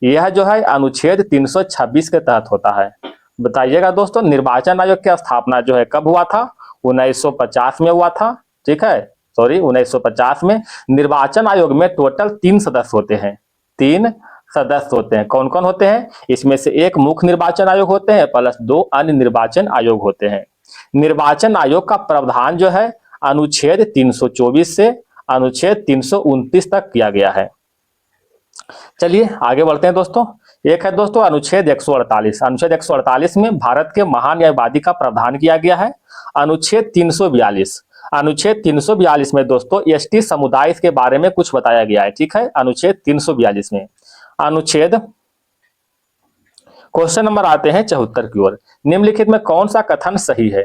यह जो है अनुच्छेद 326 के तहत होता है। बताइएगा दोस्तों, निर्वाचन आयोग की स्थापना जो है कब हुआ था? 1950 में हुआ था। ठीक है, सॉरी 1950 में। निर्वाचन आयोग में टोटल 3 सदस्य होते हैं। 3 सदस्य होते हैं। कौन कौन होते हैं? इसमें से एक मुख्य निर्वाचन आयोग होते हैं प्लस 2 अन्य निर्वाचन आयोग होते हैं। निर्वाचन आयोग का प्रावधान जो है अनुच्छेद 324 से अनुच्छेद 329 तक किया गया है। चलिए आगे बढ़ते हैं दोस्तों। एक है दोस्तों अनुच्छेद 148। अनुच्छेद 148 में भारत के महान्यायवादी का प्रावधान किया गया है। अनुच्छेद 342। अनुच्छेद 342 में दोस्तों एसटी समुदाय के बारे में कुछ बताया गया है। ठीक है, अनुच्छेद 342 में। अनुच्छेद क्वेश्चन नंबर आते हैं 74 की ओर। निम्नलिखित में कौन सा कथन सही है?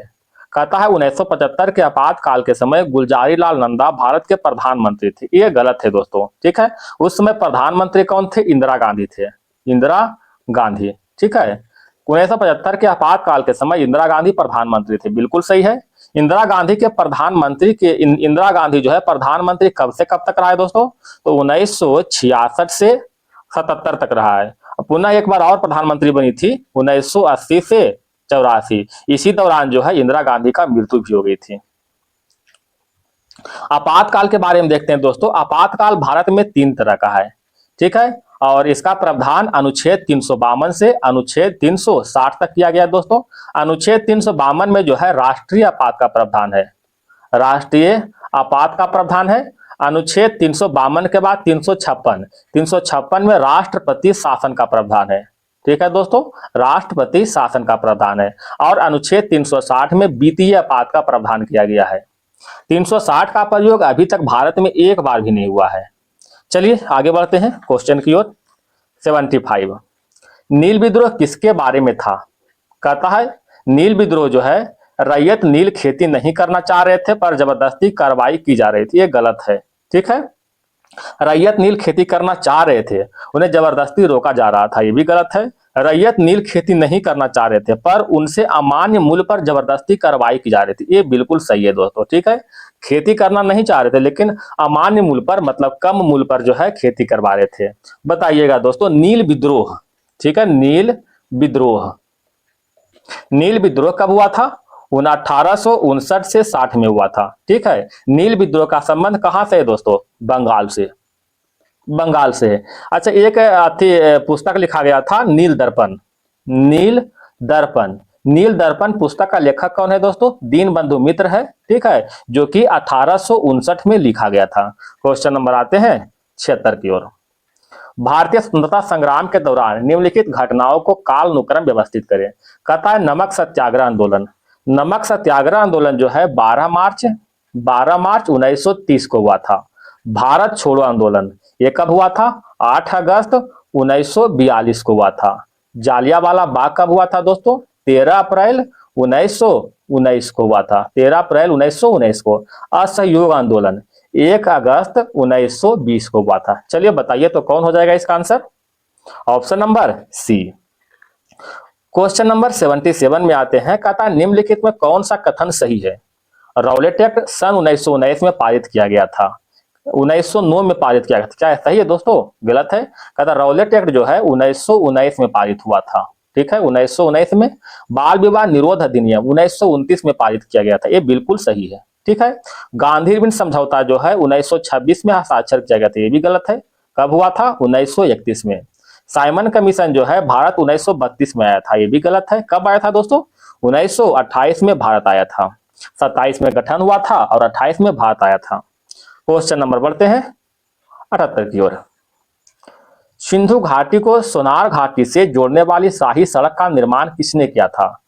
कहता है 1975 के आपातकाल के समय गुलजारी लाल नंदा भारत के प्रधानमंत्री थे। ये गलत है दोस्तों। ठीक है, उस समय प्रधानमंत्री कौन थे? इंदिरा गांधी थे, इंदिरा गांधी। ठीक है, 1975 के आपातकाल के समय इंदिरा गांधी प्रधानमंत्री थे, बिल्कुल सही है। इंदिरा गांधी के प्रधानमंत्री के इंदिरा गांधी जो है प्रधानमंत्री कब से कब तक रहा है दोस्तों? तो 1966 से 77 तक रहा है। पुनः एक बार और प्रधानमंत्री बनी थी 1980 से 84। इसी दौरान जो है इंदिरा गांधी का मृत्यु भी हो गई थी। आपातकाल के बारे में देखते हैं दोस्तों। आपातकाल भारत में 3 तरह का है। ठीक है, और इसका प्रावधान अनुच्छेद 352 से अनुच्छेद 360 तक किया गया दोस्तों। अनुच्छेद 352 में जो है राष्ट्रीय आपात का प्रावधान है, राष्ट्रीय आपात का प्रावधान है। अनुच्छेद 352 के बाद 356 में राष्ट्रपति शासन का प्रावधान है। ठीक है दोस्तों, राष्ट्रपति शासन का प्रावधान है। और अनुच्छेद 360 में वित्तीय आपात का प्रावधान किया गया है। 360 का प्रयोग अभी तक भारत में एक बार भी नहीं हुआ है। चलिए आगे बढ़ते हैं क्वेश्चन की ओर। 75। नील विद्रोह किसके बारे में था? कहता है नील विद्रोह जो है रैयत नील खेती नहीं करना चाह रहे थे पर जबरदस्ती कार्रवाई की जा रही थी। ये गलत है। ठीक है, रैयत नील खेती करना चाह रहे थे, उन्हें जबरदस्ती रोका जा रहा था, ये भी गलत है। रैयत नील खेती नहीं करना चाह रहे थे पर उनसे अमान्य मूल्य पर जबरदस्ती कार्रवाई की जा रही थी, ये बिल्कुल सही है दोस्तों। ठीक है, खेती करना नहीं चाह रहे थे, लेकिन अमान्य मूल्य पर मतलब कम मूल्य पर जो है खेती करवा रहे थे। बताइएगा दोस्तों, नील विद्रोह, ठीक है, नील विद्रोह, नील विद्रोह कब हुआ था? 1859 से 60 में हुआ था। ठीक है, नील विद्रोह का संबंध कहां से है दोस्तों? बंगाल से, बंगाल से। अच्छा, एक पुस्तक लिखा गया था नील दर्पण, नील दर्पण, नील दर्पण पुस्तक का लेखक कौन है दोस्तों? दीनबंधु मित्र है। ठीक है, जो कि 1859 में लिखा गया था। क्वेश्चन नंबर आते हैं 76 की ओर। भारतीय स्वतंत्रता संग्राम के दौरान निम्नलिखित घटनाओं को कालानुक्रम व्यवस्थित करें। कहता है नमक सत्याग्रह आंदोलन। नमक सत्याग्रह आंदोलन जो है 12 मार्च 1930 को हुआ था। भारत छोड़ो आंदोलन ये कब हुआ था? 8 अगस्त 1942 को हुआ था। जालियांवाला बाग कब हुआ था दोस्तों? 13 अप्रैल 1919 को हुआ था। 13 अप्रैल 1919 को। असहयोग आंदोलन 1 अगस्त 1920 को हुआ था। चलिए बताइए तो कौन हो जाएगा इसका answer? Option number C. Question number 77 में आते हैं। कहता है निम्नलिखित में कौन सा कथन सही है? रॉलेट एक्ट सन 1919 में पारित किया गया था, 1909 में पारित किया गया था। क्या सही है दोस्तों? गलत है। कहता रॉलेट एक्ट जो है 1919 में पारित हुआ था। ठीक है, 1919 में। बाल विवाह निरोध अधिनियम 1929 में पारित किया गया था। ये बिल्कुल सही है। ठीक है, गांधी इरविन समझौता जो है 1926 में हस्ताक्षर किया गया था। ये भी गलत है। कब हुआ था? 1931 में। साइमन कमीशन जो है भारत 1932 में आया था। ये भी गलत है। कब आया था दोस्तों? 1928 में भारत आया था। 27 में गठन हुआ था और 28 में भारत आया था। क्वेश्चन नंबर बढ़ते हैं 78 की ओर। सिंधु घाटी को सोनार घाटी से जोड़ने वाली शाही सड़क का निर्माण किसने किया था?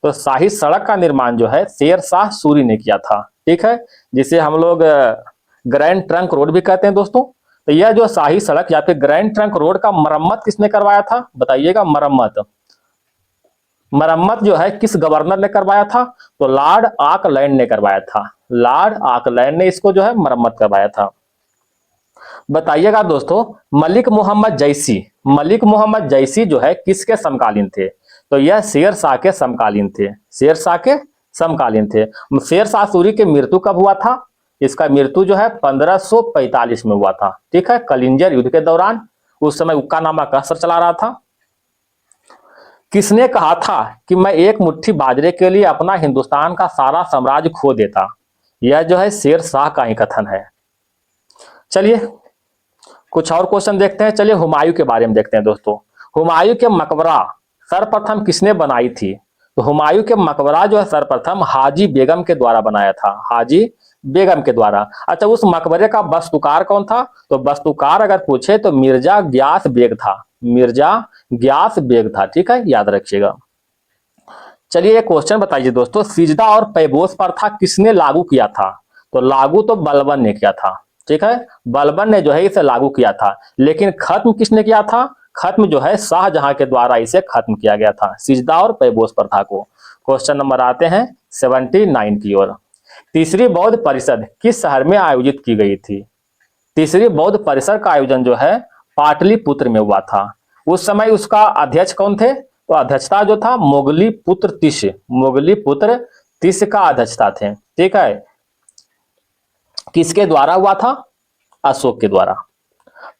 तो शाही सड़क का निर्माण जो है शेर शाह सूरी ने किया था। ठीक है, जिसे हम लोग ग्रैंड ट्रंक रोड भी कहते हैं दोस्तों। तो यह जो शाही सड़क या फिर ग्रैंड ट्रंक रोड का मरम्मत किसने करवाया था? बताइएगा। मरम्मत, मरम्मत जो है किस गवर्नर ने करवाया था? तो लॉर्ड ऑकलैंड ने करवाया था। लॉर्ड ऑकलैंड ने इसको जो है मरम्मत करवाया था। बताइएगा दोस्तों, मलिक मोहम्मद जैसी, मलिक मोहम्मद जैसी जो है किसके समकालीन थे? तो यह शेर शाह के समकालीन थे। शेर शाह के समकालीन थे। शेर शाह सूरी की मृत्यु कब हुआ था? इसका मृत्यु जो है 1545 में हुआ था। ठीक है, कलिंजर युद्ध के दौरान। उस समय उक्का नामा का असर चला रहा था। किसने कहा था कि मैं एक मुट्ठी बाजरे के लिए अपना हिंदुस्तान का सारा साम्राज्य खो देता? यह जो है शेर शाह का ही कथन है। चलिए कुछ और क्वेश्चन देखते हैं। चलिए हुमायूं के बारे में देखते हैं दोस्तों। हुमायूं के मकबरा सर्वप्रथम किसने बनाई थी? तो हुमायूं के मकबरा जो है सर्वप्रथम हाजी बेगम के द्वारा बनाया था। हाजी बेगम के द्वारा। अच्छा, उस मकबरे का वास्तुकार कौन था? तो वास्तुकार अगर पूछे तो मिर्जा ग्यास बेग था। मिर्जा ग्यास बेग था। ठीक है, याद रखिएगा। चलिए एक क्वेश्चन बताइए दोस्तों, सिजदा और पैबोस प्रथा किसने लागू किया था? तो लागू तो बलबन ने किया था। ठीक है, बलबन ने जो है इसे लागू किया था, लेकिन खत्म किसने किया था? खत्म जो है शाहजहां के द्वारा इसे खत्म किया गया था, सिजदा और पैबोस प्रथा को। क्वेश्चन नंबर आते हैं 79 की ओर। तीसरी बौद्ध परिषद किस शहर में आयोजित की गई थी? तीसरी बौद्ध परिषद का आयोजन जो है पाटलिपुत्र में हुआ था। उस समय उसका अध्यक्ष कौन थे? तो अध्यक्षता जो था मोगली पुत्र तिस, मोगली पुत्र तिस का अध्यक्षता थे। ठीक है, किसके द्वारा हुआ था? अशोक के द्वारा।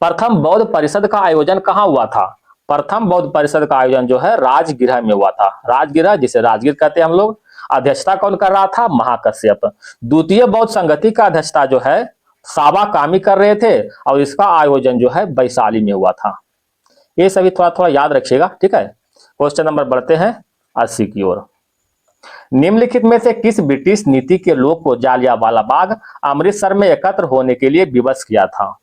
प्रथम बौद्ध परिषद का आयोजन कहाँ हुआ था? प्रथम बौद्ध परिषद का आयोजन जो है राजगृह में हुआ था। राजगृह, जिसे राजगीर कहते हैं हम लोग। अध्यक्षता कौन कर रहा था? महाकश्यप। द्वितीय बौद्ध संगति का अध्यक्षता जो है साबा कामी कर रहे थे, और इसका आयोजन जो है वैशाली में हुआ था। ये सभी थोड़ा थोड़ा याद रखिएगा। ठीक है, क्वेश्चन नंबर बढ़ते हैं 80 की ओर। निम्नलिखित में से किस ब्रिटिश नीति के लोग को जालियांवाला बाग अमृतसर में एकत्र होने के लिए विवश किया था?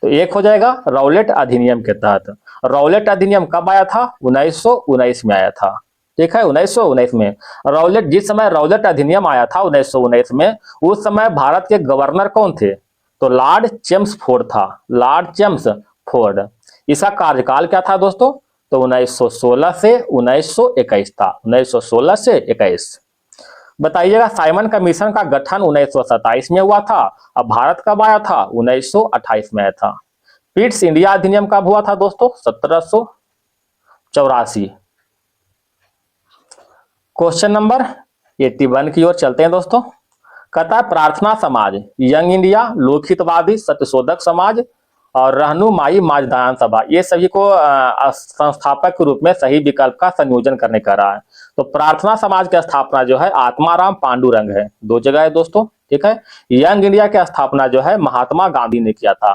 तो एक हो जाएगा रॉलेट अधिनियम के तहत। रॉलेट अधिनियम कब आया था? 1919 में आया था। ठीक है, 1919 में। रॉलेट, जिस समय रॉलेट अधिनियम आया था 1919 में, उस समय भारत के गवर्नर कौन थे? तो लॉर्ड चेम्सफोर्ड था। Lord Chelmsford. इसका कार्यकाल क्या था दोस्तों? तो 1916 से 1921 था। 1916 से 21। बताइएगा, साइमन कमीशन का गठन 1927 में हुआ था। अब भारत कब आया था? 1928 में आया था। पिट्स इंडिया अधिनियम कब हुआ था दोस्तों? 1784। क्वेश्चन नंबर 81 की ओर चलते हैं दोस्तों। कहता है प्रार्थना समाज, यंग इंडिया, लोकहितवादी, सत्यशोधक समाज और रहनुमाई माझदान सभा, ये सभी को संस्थापक के रूप में सही विकल्प का संयोजन करने का रहा है। तो प्रार्थना समाज की स्थापना जो है आत्माराम पांडुरंग है, दो जगह है दोस्तों, ठीक है। यंग इंडिया की स्थापना जो है महात्मा गांधी ने किया था,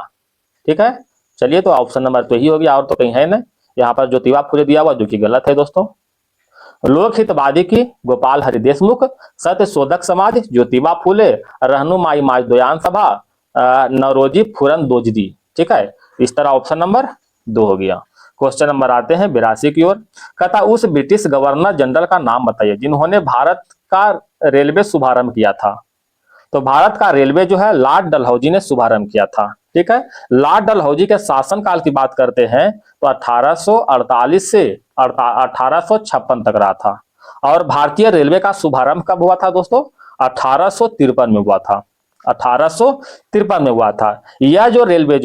ठीक है। चलिए, तो ऑप्शन नंबर तो ही हो गया, और तो कहीं है ना। यहाँ पर ज्योतिबा फुले दिया हुआ, जो कि गलत है दोस्तों। लोकहितवादी की गोपाल हरि देशमुख, सत्यशोधक समाज ज्योतिबा फुले, रहनुमाई माझदोयान सभा नौरोजी फुरंदोजदी, ठीक है। इस तरह ऑप्शन नंबर 2 हो गया। क्वेश्चन नंबर आते हैं 82 की ओर। कहता उस ब्रिटिश गवर्नर जनरल का नाम बताइए जिन्होंने भारत का रेलवे शुभारंभ किया था। तो भारत का रेलवे जो है लॉर्ड डलहौजी ने शुभारंभ किया था, ठीक है। लॉर्ड डलहौजी के शासनकाल की बात करते हैं तो 1848 से 1856 तक रहा था। और भारतीय रेलवे का शुभारंभ कब हुआ था दोस्तों? 1853 में हुआ था, 1853 में हुआ था। यह जो रेलवे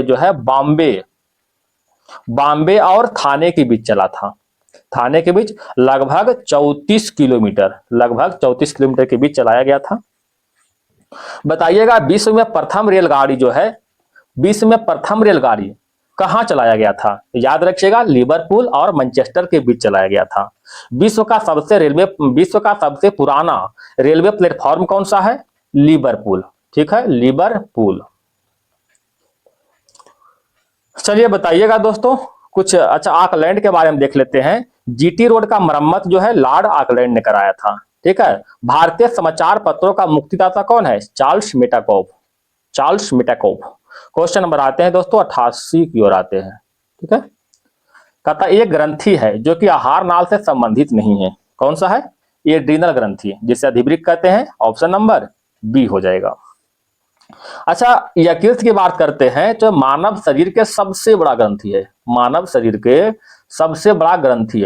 जो है बॉम्बे और थाने के बीच चला था। थाने के बीच लगभग 34 किलोमीटर के बीच चलाया गया था। बताइएगा विश्व में प्रथम रेलगाड़ी कहां चलाया गया था? याद रखिएगा, लिवरपूल और मैनचेस्टर के बीच चलाया गया था। विश्व का सबसे पुराना रेलवे प्लेटफॉर्म कौन सा है? लिवरपूल, ठीक है, लिवरपूल। चलिए बताइएगा दोस्तों कुछ अच्छा ऑकलैंड के बारे में देख लेते हैं। जीटी रोड का मरम्मत जो है लॉर्ड ऑकलैंड ने कराया था, ठीक है। भारतीय समाचार पत्रों का मुक्तिदाता कौन है? चार्ल्स मेटाकोफ। क्वेश्चन नंबर आते हैं दोस्तों 88 की ओर आते हैं, ठीक है। कहता एक ग्रंथि है जो कि आहार नाल से संबंधित नहीं है, कौन सा है? ये एड्रीनल ग्रंथि, जिसे अधिवृक्क कहते हैं। ऑप्शन नंबर बी हो जाएगा। अच्छा, यकृत की बात करते हैं तो मानव शरीर के सबसे बड़ा ग्रंथि है,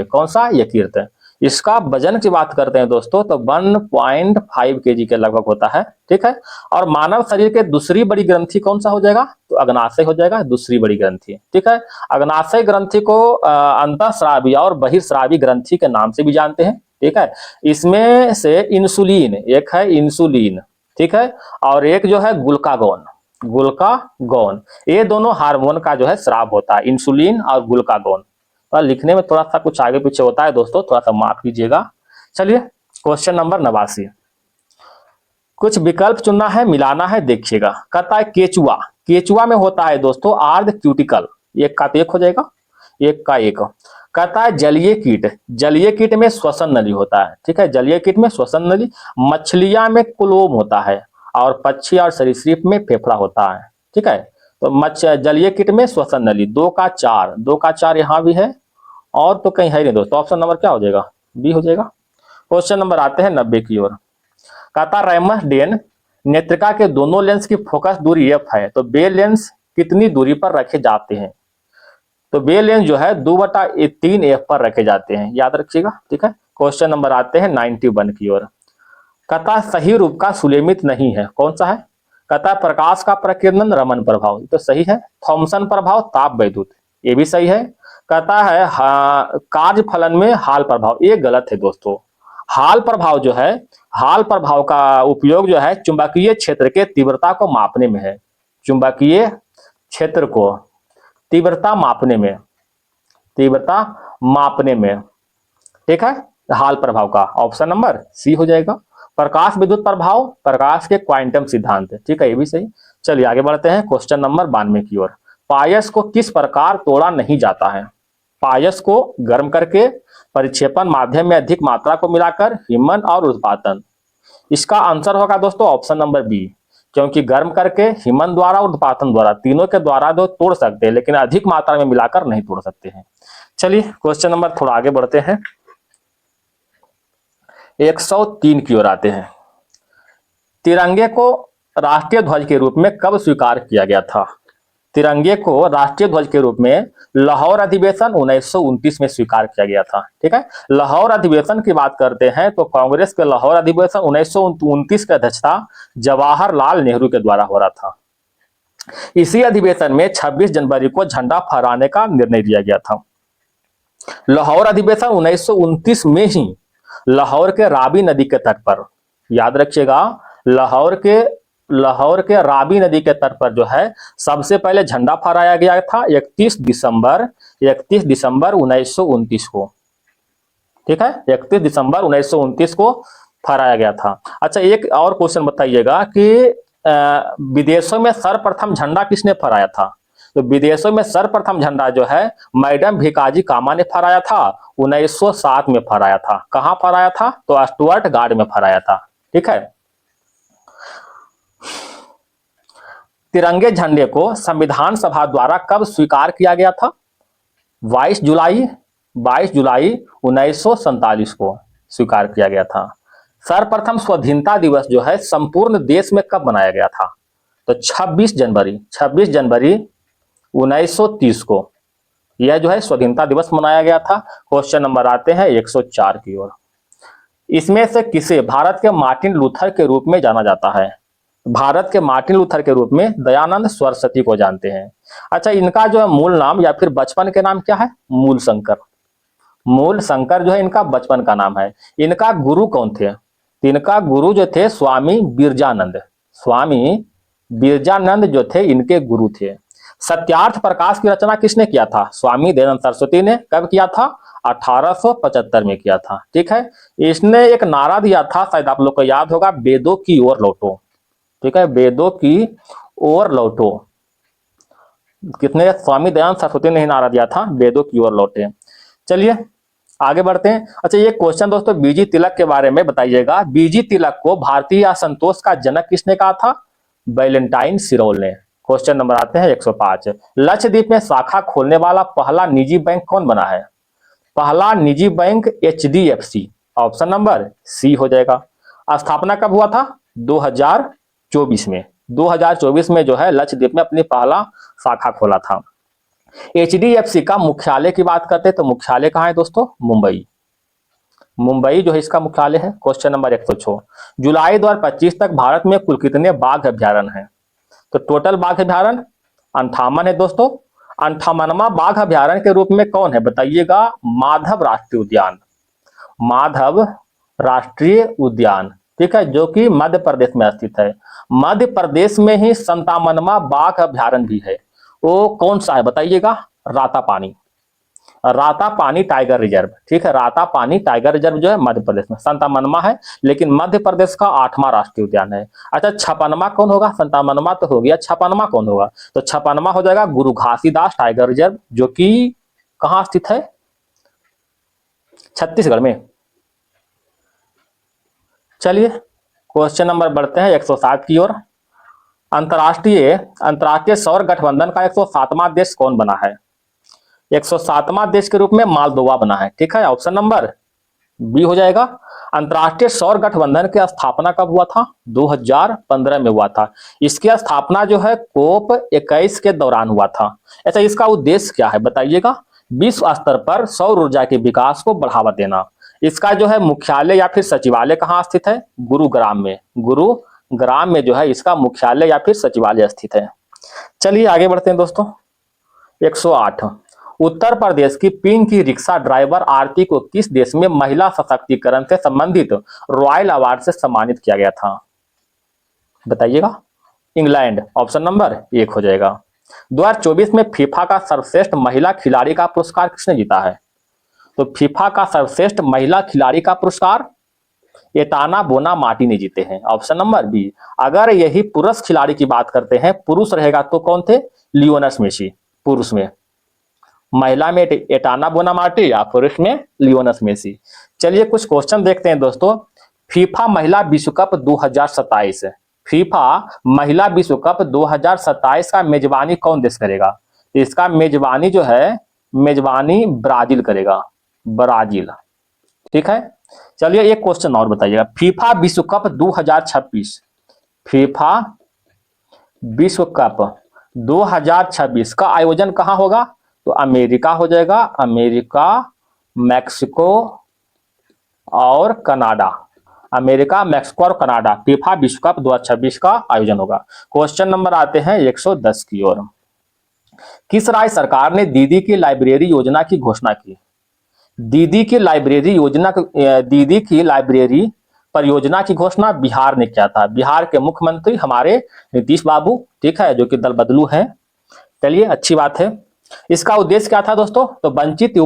कौन सा? यकृत है। इसका वजन की बात करते हैं दोस्तों तो 1.5 kg के लगभग होता है, ठीक है। और मानव शरीर के दूसरी बड़ी ग्रंथि कौन सा हो जाएगा? तो अग्नाशय हो जाएगा, दूसरी बड़ी ग्रंथि, ठीक है। अग्नाशय ग्रंथि को अंतःस्रावी और बहिर्स्रावी ग्रंथि के नाम से भी जानते हैं, ठीक है। इसमें से एक है इंसुलिन, ठीक है, और एक जो है ग्लूकागॉन, ये दोनों हार्मोन का जो है स्राव होता है, इंसुलिन और ग्लूकागॉन। और लिखने में थोड़ा सा कुछ आगे पीछे होता है दोस्तों, थोड़ा सा माफ कीजिएगा। चलिए क्वेश्चन नंबर 89, कुछ विकल्प चुनना है, मिलाना है, देखिएगा। कहता है केचुआ में होता है दोस्तों आर्ध क्यूटिकल, एक का एक हो जाएगा, एक का एक। कहता है जलीय कीट में श्वसन नली होता है, ठीक है, जलीय कीट में श्वसन नली। मछलियां में क्लोम होता है और पक्षी और सरीसृप में फेफड़ा होता है, ठीक है। तो जलीय कीट में श्वसन नली, 2 का 4 यहाँ भी है, और तो कहीं है नहीं दोस्तों। ऑप्शन नंबर क्या हो जाएगा? बी हो जाएगा। क्वेश्चन नंबर आते हैं 90 की ओर। कहता रैमस डेन नेत्रिका के दोनों लेंस की फोकस दूरी f है, तो बे लेंस कितनी दूरी पर रखे जाते हैं? तो बे लेंस जो है 2/3 f पर रखे जाते हैं, याद रखिएगा, ठीक है। क्वेश्चन नंबर आते हैं 91 की ओर। कहता सही रूप का सुलेमित नहीं है, कौन सा है? कहता है प्रकाश का प्रकीर्णन रमन प्रभाव, तो सही है। थॉमसन प्रभाव ताप वैद्युत, ये भी सही है। कहता है कार्य फलन में हाल प्रभाव, ये गलत है दोस्तों। हाल प्रभाव का उपयोग जो है चुंबकीय क्षेत्र के तीव्रता को मापने में है, चुंबकीय क्षेत्र को तीव्रता मापने में, ठीक है, हाल प्रभाव का। ऑप्शन नंबर सी हो जाएगा। प्रकाश विद्युत प्रभाव प्रकाश के क्वांटम सिद्धांत, ठीक है, ये भी सही। चलिए आगे बढ़ते हैं क्वेश्चन नंबर 92 की ओर। पायस को किस प्रकार तोड़ा नहीं जाता है? पायस को गर्म करके, परिक्षेपण माध्यम में अधिक मात्रा को मिलाकर, हिमन और उर्ध्वपातन। इसका आंसर होगा दोस्तों ऑप्शन नंबर बी, क्योंकि गर्म करके, हिमन द्वारा, उर्ध्वपातन द्वारा, तीनों के द्वारा दो तोड़ सकते हैं, लेकिन अधिक मात्रा में मिलाकर नहीं तोड़ सकते हैं। चलिए क्वेश्चन नंबर थोड़ा आगे बढ़ते हैं, 103 की ओर आते हैं। तिरंगे को राष्ट्रीय ध्वज के रूप में कब स्वीकार किया गया था? तिरंगे को राष्ट्रीय ध्वज के रूप में लाहौर अधिवेशन 1929 में स्वीकार किया गया था, ठीक है। लाहौर अधिवेशन की बात करते हैं तो कांग्रेस के लाहौर अधिवेशन 1929 की अध्यक्षता जवाहरलाल नेहरू के द्वारा हो रहा था। इसी अधिवेशन में 26 जनवरी को झंडा फहराने का निर्णय लिया गया था। लाहौर अधिवेशन 1929 में ही लाहौर के रावी नदी के तट पर याद रखिएगा, लाहौर के रावी नदी के तट पर जो है सबसे पहले झंडा फहराया गया था 31 दिसंबर 1929 को। ठीक है, 31 दिसंबर 1929 को फहराया गया था। अच्छा, एक और क्वेश्चन बताइएगा कि विदेशों में सर्वप्रथम झंडा किसने फहराया था? तो विदेशों में सर्वप्रथम झंडा जो है मैडम भिकाजी कामा ने फहराया था, 1907 में फहराया था। कहां फहराया था? तो स्टुअर्ट गार्ड में फहराया था। ठीक है, तिरंगे झंडे को संविधान सभा द्वारा कब स्वीकार किया गया था? 22 जुलाई 1947 को स्वीकार किया गया था। सर्वप्रथम स्वाधीनता दिवस जो है संपूर्ण देश में कब मनाया गया था? तो 26 जनवरी 1930 को यह जो है स्वाधीनता दिवस मनाया गया था। क्वेश्चन नंबर आते हैं 104 की ओर। इसमें से किसे भारत के मार्टिन लूथर के रूप में जाना जाता है? भारत के मार्टिन लूथर के रूप में दयानंद सरस्वती को जानते हैं। अच्छा, इनका जो है मूल नाम या फिर बचपन के नाम क्या है? मूल शंकर जो है इनका बचपन का नाम है। इनका गुरु कौन थे? इनका गुरु जो थे स्वामी बिरजानंद जो थे इनके गुरु थे। सत्यार्थ प्रकाश की रचना किसने किया था? स्वामी दयानंद सरस्वती ने। कब किया था? 1875 में किया था। ठीक है, इसने एक नारा दिया था, शायद आप लोग को याद होगा, वेदों की ओर लौटो। ठीक है, वेदों की ओर लौटो। कितने? स्वामी दयानंद सरस्वती ने ही नारा दिया था, वेदों की ओर लौटे। चलिए आगे बढ़ते हैं। अच्छा, ये क्वेश्चन दोस्तों बीजी तिलक के बारे में बताइएगा। बीजी तिलक को भारतीय असंतोष का जनक किसने कहा था? वैलेंटाइन सिरोल ने। क्वेश्चन नंबर आते हैं 105। लक्षद्वीप में शाखा खोलने वाला पहला निजी बैंक कौन बना है? पहला निजी bank HDFC। Option number C हो जाएगा। स्थापना कब हुआ था? 2024 में। 2024 में जो है लक्षद्वीप में अपनी पहला शाखा खोला था। HDFC का मुख्यालय की बात करते हैं तो मुख्यालय कहाँ है दोस्तों? मुंबई जो है इसका मुख्यालय है। Question number 106। जुलाई 2025 तक भारत में कुल कितने बाघ अभ्यारण्य हैं? तो टोटल बाघ अभ्यारण्य 58 है दोस्तों। 58वां बाघ अभ्यारण्य के रूप में कौन है बताइएगा? माधव राष्ट्रीय उद्यान। ठीक है, जो कि मध्य प्रदेश में स्थित है। मध्य प्रदेश में ही 57वां बाघ अभ्यारण्य भी है। वो कौन सा है बताइएगा? Ratapani tiger reserve. ठीक है, रातापानी टाइगर रिजर्व जो है मध्य प्रदेश में 57वां है, लेकिन मध्य प्रदेश का 8वां राष्ट्रीय उद्यान है। अच्छा, 56वां कौन होगा? 57वां तो हो गया, 56वां कौन होगा? तो 56वां हो जाएगा गुरु घासीदास टाइगर रिजर्व, जो कि कहां स्थित है? छत्तीसगढ़ में। चलिए क्वेश्चन नंबर बढ़ते हैं 107 की ओर। अंतर्राष्ट्रीय सौर गठबंधन का 107वां देश कौन बना है? 107वां देश के रूप में मालदोवा बना है। ठीक है, ऑप्शन नंबर बी हो जाएगा। अंतर्राष्ट्रीय सौर गठबंधन की स्थापना कब हुआ था? 2015 में हुआ था। इसकी स्थापना जो है COP 21 के दौरान हुआ था। ऐसा इसका उद्देश्य क्या है बताइएगा? विश्व स्तर पर सौर ऊर्जा के विकास को बढ़ावा देना। इसका जो है मुख्यालय या फिर सचिवालय कहाँ स्थित है? गुरुग्राम में जो है इसका मुख्यालय या फिर सचिवालय स्थित है। चलिए आगे बढ़ते हैं दोस्तों। 108। उत्तर प्रदेश की पिंकी रिक्शा ड्राइवर आरती को किस देश में महिला सशक्तिकरण से संबंधित रॉयल अवार्ड से सम्मानित किया गया था बताइएगा? इंग्लैंड। ऑप्शन नंबर 1 हो जाएगा। 2024 में फीफा का सर्वश्रेष्ठ महिला खिलाड़ी का पुरस्कार किसने जीता है? तो फीफा का सर्वश्रेष्ठ महिला खिलाड़ी का पुरस्कार एटाना बोनामाटी ने जीते हैं। Option number B. अगर यही पुरुष खिलाड़ी की बात करते हैं, पुरुष रहेगा तो कौन थे? लियोनेल मेसी पुरुष में। महिला में एटाना बोनामाटी या पुरुष में लियोनेल मेसी। चलिए कुछ क्वेश्चन देखते हैं दोस्तों। फीफा महिला विश्व कप 2027, फीफा महिला विश्व कप 2027 का मेजबानी कौन देश करेगा? इसका मेजबानी जो है मेजबानी ब्राजील करेगा, ब्राजील। ठीक है, चलिए एक क्वेश्चन और बताइएगा। फीफा विश्व कप 2026, फीफा विश्व कप 2026 का आयोजन कहां होगा? तो अमेरिका हो जाएगा। अमेरिका, मैक्सिको और कनाडा। अमेरिका, मैक्सिको और कनाडा फीफा विश्व कप 2026 का आयोजन होगा। क्वेश्चन नंबर आते हैं 110 की ओर। किस राज्य सरकार ने दीदी की लाइब्रेरी योजना की घोषणा की? दीदी की लाइब्रेरी परियोजना की घोषणा बिहार ने किया था। बिहार के मुख्यमंत्री हमारे नीतीश बाबू, ठीक है, जो कि दल बदलू हैं। चलिए, अच्छी बात है। इसका उद्देश्य क्या था दोस्तों? तो वंचित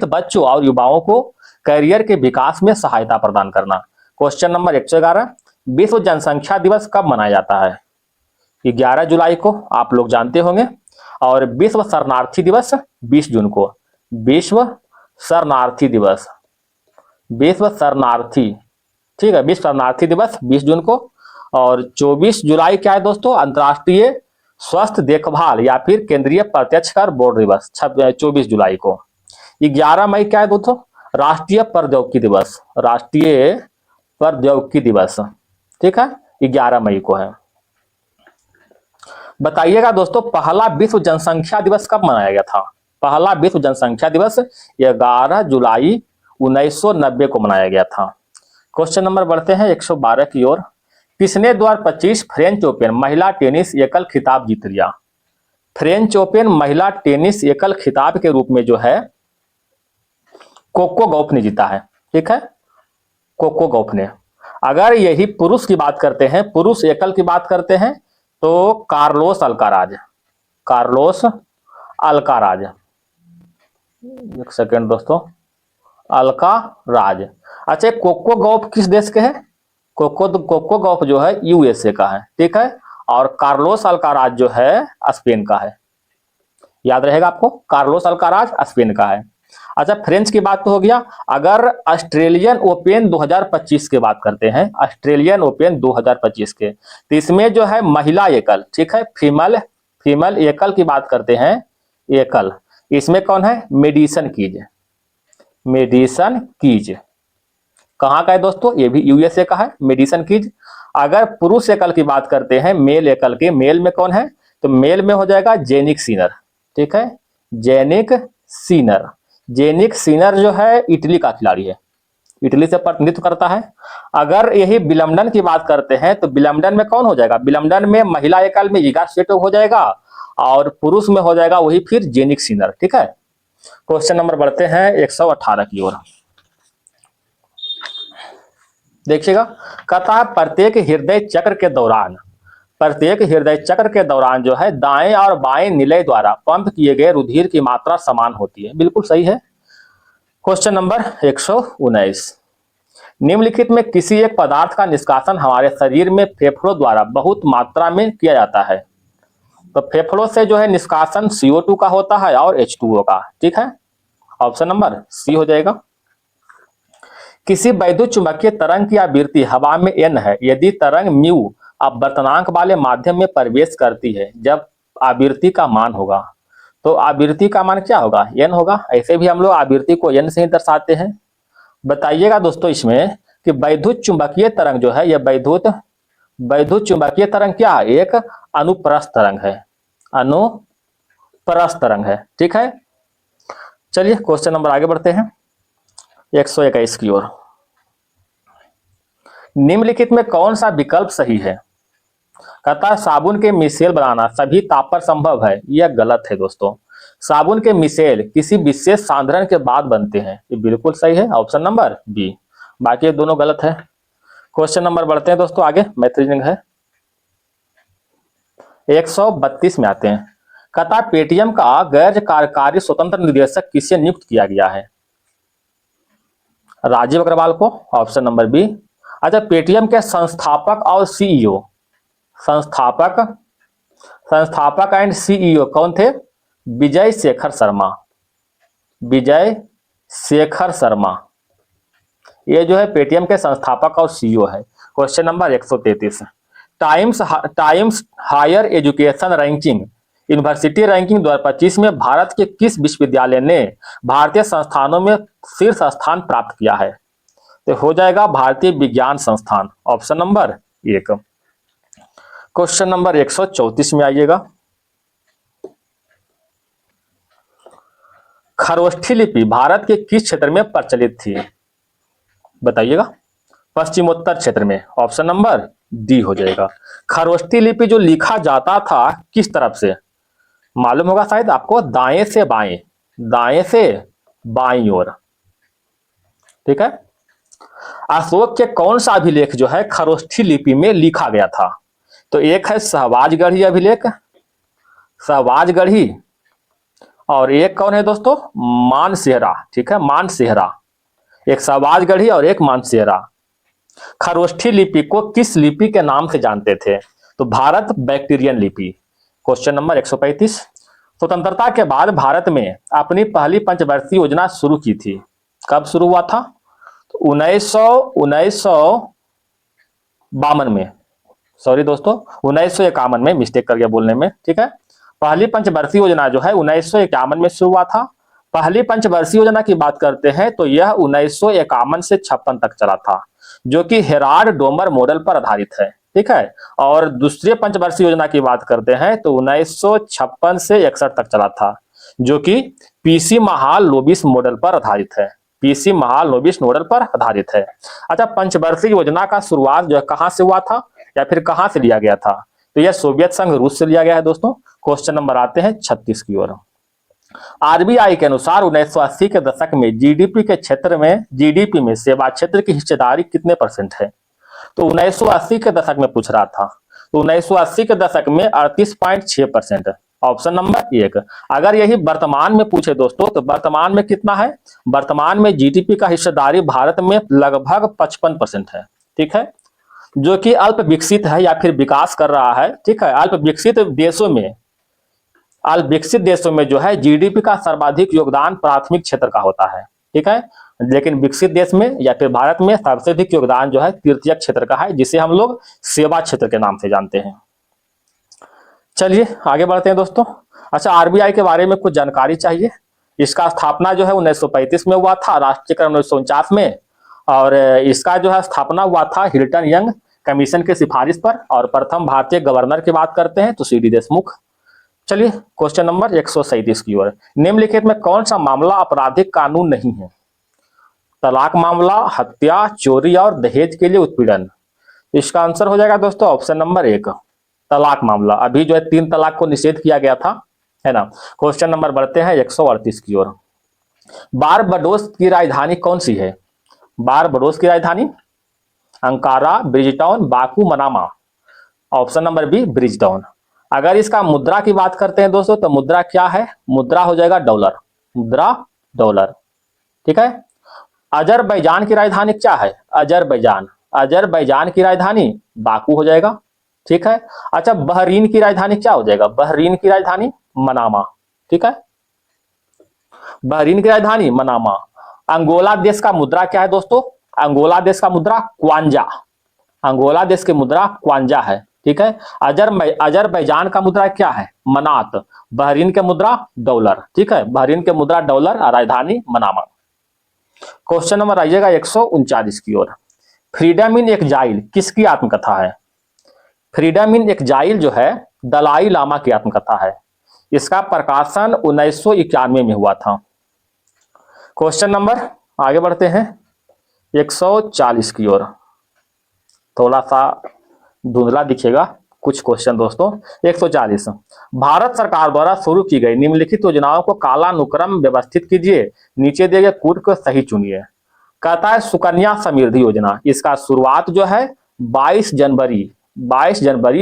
बच्चों और युवाओं को करियर के विकास में सहायता प्रदान करना। क्वेश्चन नंबर 111, विश्व जनसंख्या दिवस कब मनाया जाता है? 11 जुलाई को, आप लोग जानते होंगे। और विश्व शरणार्थी दिवस 20 जून को। विश्व शरणार्थी दिवस, विश्व शरणार्थी, ठीक है, विश्व शरणार्थी दिवस 20 जून को। और 24 जुलाई क्या है दोस्तों? अंतर्राष्ट्रीय स्वास्थ्य देखभाल या फिर केंद्रीय प्रत्यक्ष कर बोर्ड दिवस 24 जुलाई को। 11 मई क्या है दोस्तों? राष्ट्रीय प्रौद्योगिकी दिवस, राष्ट्रीय प्रौद्योगिकी दिवस, ठीक है, 11 मई को है। बताइएगा दोस्तों, पहला विश्व जनसंख्या दिवस कब मनाया गया था? पहला विश्व जनसंख्या दिवस 11 जुलाई 1990 को मनाया गया था। क्वेश्चन नंबर बढ़ते हैं 112 की ओर। किसने 2025 फ्रेंच ओपन महिला टेनिस एकल खिताब जीत लिया? फ्रेंच ओपन महिला टेनिस एकल खिताब के रूप में जो है कोको गॉफ ने जीता है, ठीक है, कोको गॉफ ने। अगर यही पुरुष की बात करते हैं, पुरुष एकल की बात करते हैं, तो कार्लोस अल्काराज, कार्लोस अल्काराज, एक सेकेंड दोस्तों, अल्काराज। अच्छा, कोको गॉफ किस देश के हैं? कोको गॉफ जो है यूएसए का है, ठीक है। और कार्लोस अल्काराज जो है स्पेन का है, याद रहेगा आपको, कार्लोस अल्काराज स्पेन का है। अच्छा, फ्रेंच की बात तो हो गया। अगर ऑस्ट्रेलियन ओपन 2025 की बात करते हैं, ऑस्ट्रेलियन ओपन 2025 के, तो इसमें जो है महिला एकल, ठीक है, फीमेल एकल की बात करते हैं, एकल, इसमें कौन है? Medicine keys, medicine keys. कहाँ का है दोस्तों? ये भी यूएसए का है, मेडिसन कीज। अगर पुरुष एकल की बात करते हैं, मेल एकल के, मेल में कौन है? तो मेल में हो जाएगा जेनिक सीनर, ठीक है, जेनिक सीनर। जेनिक सीनर जो है इटली का खिलाड़ी है, इटली से प्रतिनिधित्व करता है। अगर यही विलम्बडन की बात करते हैं, तो विलम्बडन में कौन हो जाएगा? विलम्बडन में महिला एकल में इगा स्वियातेक हो जाएगा, और पुरुष में हो जाएगा वही फिर जेनिक सीनर, ठीक है। क्वेश्चन नंबर बढ़ते हैं 118 की ओर। देखिएगा, कहता है प्रत्येक हृदय चक्र के दौरान, प्रत्येक हृदय चक्र के दौरान जो है दाएं और बाएं निलय द्वारा पंप किए गए रुधिर की मात्रा समान होती है। बिल्कुल सही है। क्वेश्चन नंबर 119, निम्नलिखित में किसी एक पदार्थ का निष्कासन हमारे शरीर में फेफड़ों द्वारा बहुत मात्रा में किया जाता है? तो फेफड़ों से जो है निष्कासन CO2 का होता है और H2O का, ठीक है, ऑप्शन नंबर सी हो जाएगा। किसी वैद्युत चुंबकीय तरंग की आवृत्ति हवा में n है यदि तरंग म्यू अपवर्तनांक वाले माध्यम में प्रवेश करती है, जब आवृत्ति का मान होगा, तो आवृत्ति का मान क्या होगा? n होगा। ऐसे भी हम लोग आवृत्ति को n से ही दर्शाते हैं। बताइएगा दोस्तों इसमें कि वैद्युत चुंबकीय तरंग जो है, यह वैद्युत चुंबकीय तरंग क्या है? एक अनुप्रस्थ तरंग है, अनुप्रस्थ तरंग है, ठीक है। चलिए क्वेश्चन नंबर आगे बढ़ते हैं 121 की ओर। निम्नलिखित में कौन सा विकल्प सही है? कहता है साबुन के मिसेल बनाना सभी ताप पर संभव है। यह गलत है दोस्तों। साबुन के मिसेल किसी विशेष सांद्रण के बाद बनते हैं। ये बिल्कुल सही है, ऑप्शन नंबर बी। बाकी दोनों गलत है। क्वेश्चन नंबर बढ़ते हैं दोस्तों आगे, मैथ रीजनिंग है। 132 में आते हैं। कहता है पेटीएम का गैर कार्यकारी स्वतंत्र निदेशक किसे नियुक्त किया गया है? राजीव अग्रवाल को, ऑप्शन नंबर बी। अच्छा, पेटीएम के संस्थापक और सीईओ, संस्थापक एंड सीईओ कौन थे? विजय शेखर शर्मा, विजय शेखर शर्मा, ये जो है पेटीएम के संस्थापक और सीईओ है। Question number 133, Times Higher Education ranking university ranking 2025 में भारत के किस विश्वविद्यालय ने भारतीय संस्थानों में शीर्ष स्थान प्राप्त किया है? तो हो जाएगा भारतीय विज्ञान संस्थान, ऑप्शन नंबर 1। क्वेश्चन नंबर 134 में आइएगा। खरोष्ठी लिपि भारत के किस क्षेत्र में प्रचलित थी? बताइएगा। पश्चिमोत्तर क्षेत्र में, ऑप्शन नंबर डी हो जाएगा। खरोष्ठी लिपि जो लिखा जाता था किस तरफ से? मालूम होगा शायद आपको, दाएं से बाएं, दाएं से बाईं ओर, ठीक है। अशोक के कौन सा अभिलेख जो है खरोष्ठी लिपि में लिखा गया था? तो एक है सहवाजगढ़ी अभिलेख, सहवाजगढ़ी, और एक कौन है दोस्तों? मानसेहरा। ठीक है, मानसेहरा। एक सहवाजगढ़ी और एक मानसेहरा। खरोष्ठी लिपि को किस लिपि के नाम से जानते थे? तो भारत बैक्टीरियन लिपि। Question number 135। स्वतंत्रता के बाद भारत में अपनी पहली पंचवर्षीय योजना शुरू की थी। कब शुरू हुआ था? तो 1952 में, सॉरी दोस्तों, 1951 में, मिस्टेक कर गया बोलने में। ठीक है, पहली पंचवर्षीय योजना जो है 1951 में शुरू हुआ था। पहली पंचवर्षीय योजना की बात करते हैं तो यह 1951 से 56 तक चला था, जो कि हेराल्ड डोमर मॉडल पर आधारित है। ठीक है, और दूसरी पंचवर्षीय योजना की बात करते हैं तो 1956 से 61 तक चला था, जो कि पीसी महालनोबिस मॉडल पर आधारित है। पीसी महालनोबिस मॉडल पर आधारित है। अच्छा, पंचवर्षीय योजना का शुरुआत जो है कहां से हुआ था या फिर कहां से लिया गया था? तो यह सोवियत संघ रूस से लिया गया है दोस्तों। क्वेश्चन नंबर आते हैं 36 की ओर। आरबीआई के अनुसार 1980 के दशक में जीडीपी के क्षेत्र में, जीडीपी में सेवा क्षेत्र की हिस्सेदारी कितने परसेंट है? तो 1980 के दशक में पूछ रहा था, तो 1980 के दशक में 38.6%। ऑप्शन नंबर एक। अगर यही वर्तमान में पूछे दोस्तों तो वर्तमान में कितना है? वर्तमान में जीडीपी का हिस्सेदारी भारत में लगभग 55% है। ठीक है, जो कि अल्प विकसित है या फिर विकास कर रहा है। ठीक है, अल्प विकसित देशों में जो है जीडीपी का सर्वाधिक योगदान प्राथमिक क्षेत्र का होता है। ठीक है, लेकिन विकसित देश में या फिर भारत में सबसे अधिक योगदान जो है तृतीयक क्षेत्र का है, जिसे हम लोग सेवा क्षेत्र के नाम से जानते हैं। चलिए आगे बढ़ते हैं दोस्तों। अच्छा, आरबीआई के बारे में कुछ जानकारी चाहिए। इसका स्थापना जो है 1935 में हुआ था, राष्ट्रीयकरण 1949 में, और इसका जो है स्थापना हुआ था हिल्टन यंग कमीशन के सिफारिश पर, और प्रथम भारतीय गवर्नर की बात करते हैं तो सीडी देशमुख। चलिए क्वेश्चन नंबर 137 की ओर। निम्नलिखित में कौन सा मामला आपराधिक कानून नहीं है? तलाक मामला, हत्या, चोरी और दहेज के लिए उत्पीड़न। इसका आंसर हो जाएगा दोस्तों ऑप्शन नंबर एक, तलाक मामला। अभी जो है 3 तलाक को निषेध किया गया था, है ना। क्वेश्चन नंबर बढ़ते हैं 138 की ओर। बारबाडोस की राजधानी कौन सी है? बारबाडोस की राजधानी Ankara, Bridgetown, Baku, Manama. Option number B, Bridgetown. अगर इसका मुद्रा की बात करते हैं दोस्तों तो मुद्रा क्या है? मुद्रा हो जाएगा डॉलर, मुद्रा डॉलर। ठीक है, अजरबैजान की राजधानी क्या है? अजरबैजान, अजरबैजान की राजधानी बाकू हो जाएगा। ठीक है, अच्छा, बहरीन की राजधानी क्या हो जाएगा? बहरीन की राजधानी मनामा। ठीक है, बहरीन की राजधानी मनामा। अंगोला देश का मुद्रा क्या है दोस्तों? अंगोला देश का मुद्रा क्वांजा, अंगोला देश की मुद्रा क्वांजा है। ठीक है, अजरबैजान का मुद्रा क्या है? मनात। बहरीन के मुद्रा डॉलर। ठीक है, बहरीन के मुद्रा डॉलर, राजधानी मनामा। क्वेश्चन नंबर आइएगा 139 की ओर। फ्रीडम इन एक्जाइल किसकी आत्मकथा है? फ्रीडम इन एक्जाइल जो है दलाई लामा की आत्मकथा है। इसका प्रकाशन 1991 में हुआ था। क्वेश्चन नंबर आगे बढ़ते हैं 140 की ओर। थोड़ा सा धुंधला दिखेगा कुछ क्वेश्चन दोस्तों। 140, भारत सरकार द्वारा शुरू की गई निम्नलिखित योजनाओं को कालानुक्रम व्यवस्थित कीजिए, नीचे दिए गए कूट को सही चुनिए। कहता है सुकन्या समृद्धि योजना, इसका शुरुआत जो है 22 जनवरी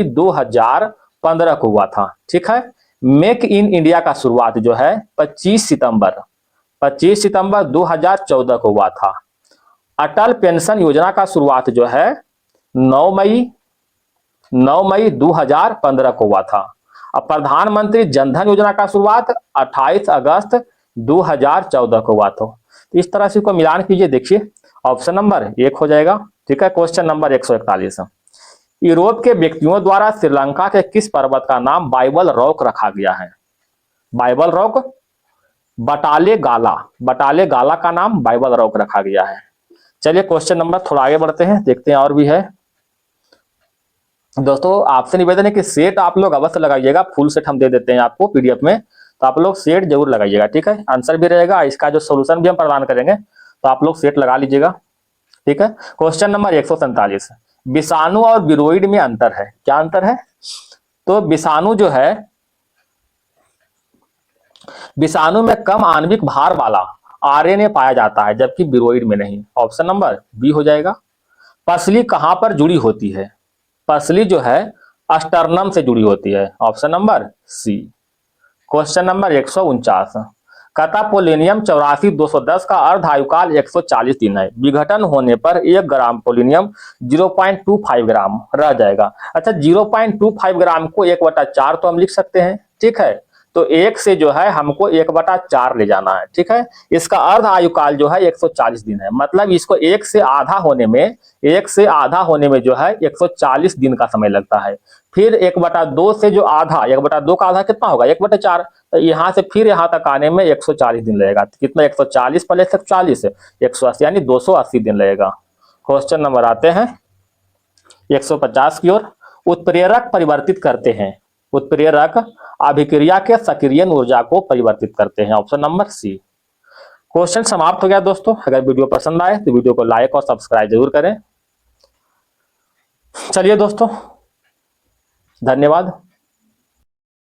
2015 को हुआ था। ठीक है, मेक इन इंडिया का शुरुआत जो है 25 सितंबर 2014 को हुआ था। अटल पेंशन योजना का शुरुआत जो है 9 मई 2015 को हुआ था। अब प्रधानमंत्री जनधन योजना का शुरुआत 28 अगस्त 2014 को हुआ था। इस तरह से इसको मिलान कीजिए, देखिए ऑप्शन नंबर एक हो जाएगा। ठीक है, क्वेश्चन नंबर 141, यूरोप के व्यक्तियों द्वारा श्रीलंका के किस पर्वत का नाम बाइबल रॉक रखा गया है? बाइबल रॉक, बटाले गाला का नाम बाइबल रॉक रखा गया है। चलिए क्वेश्चन नंबर थोड़ा आगे बढ़ते हैं, देखते हैं और भी है दोस्तों। आपसे निवेदन है कि सेट आप लोग अवश्य लगाइएगा, फुल सेट हम दे देते हैं आपको पीडीएफ में, तो आप लोग सेट जरूर लगाइएगा। ठीक है, आंसर भी रहेगा, इसका जो सोल्यूशन भी हम प्रदान करेंगे, तो आप लोग सेट लगा लीजिएगा। ठीक है, क्वेश्चन नंबर 147, विषाणु और विरोइड में अंतर है, क्या अंतर है? तो विषाणु जो है, विषाणु में कम आणविक भार वाला आरएनए पाया जाता है जबकि विरोइड में नहीं। ऑप्शन नंबर बी हो जाएगा। पसली कहां पर जुड़ी होती है? पसली जो है अस्टर्नम से जुड़ी होती है। Option number C. Question number 149, कथापोलिनियम 84-210 का अर्ध आयुकाल 140 दिन है। विघटन होने पर 1 ग्राम पोलिनियम 0.25 ग्राम रह जाएगा। अच्छा, 0.25 ग्राम को 1/4 तो हम लिख सकते हैं, ठीक है। तो 1 से जो है हमको 1/4 ले जाना है, ठीक है। इसका अर्ध आयुकाल जो है 140 दिन है, मतलब इसको 1 से आधा होने में जो है 140 दिन का समय लगता है। फिर 1/2 से जो आधा, 1/2 का आधा कितना होगा? 1/4। तो यहाँ से फिर यहाँ तक आने में 140 दिन लगेगा। कितना? 140 प्लस 140 180, यानी 280 दिन लगेगा। क्वेश्चन नंबर आते हैं 150 की ओर। उत्प्रेरक परिवर्तित करते हैं। उत्प्रेरक अभिक्रिया के सक्रियण ऊर्जा को परिवर्तित करते हैं। Option number C. क्वेश्चन समाप्त हो गया दोस्तों। अगर वीडियो पसंद आए तो वीडियो को लाइक और सब्सक्राइब जरूर करें। चलिए दोस्तों, धन्यवाद।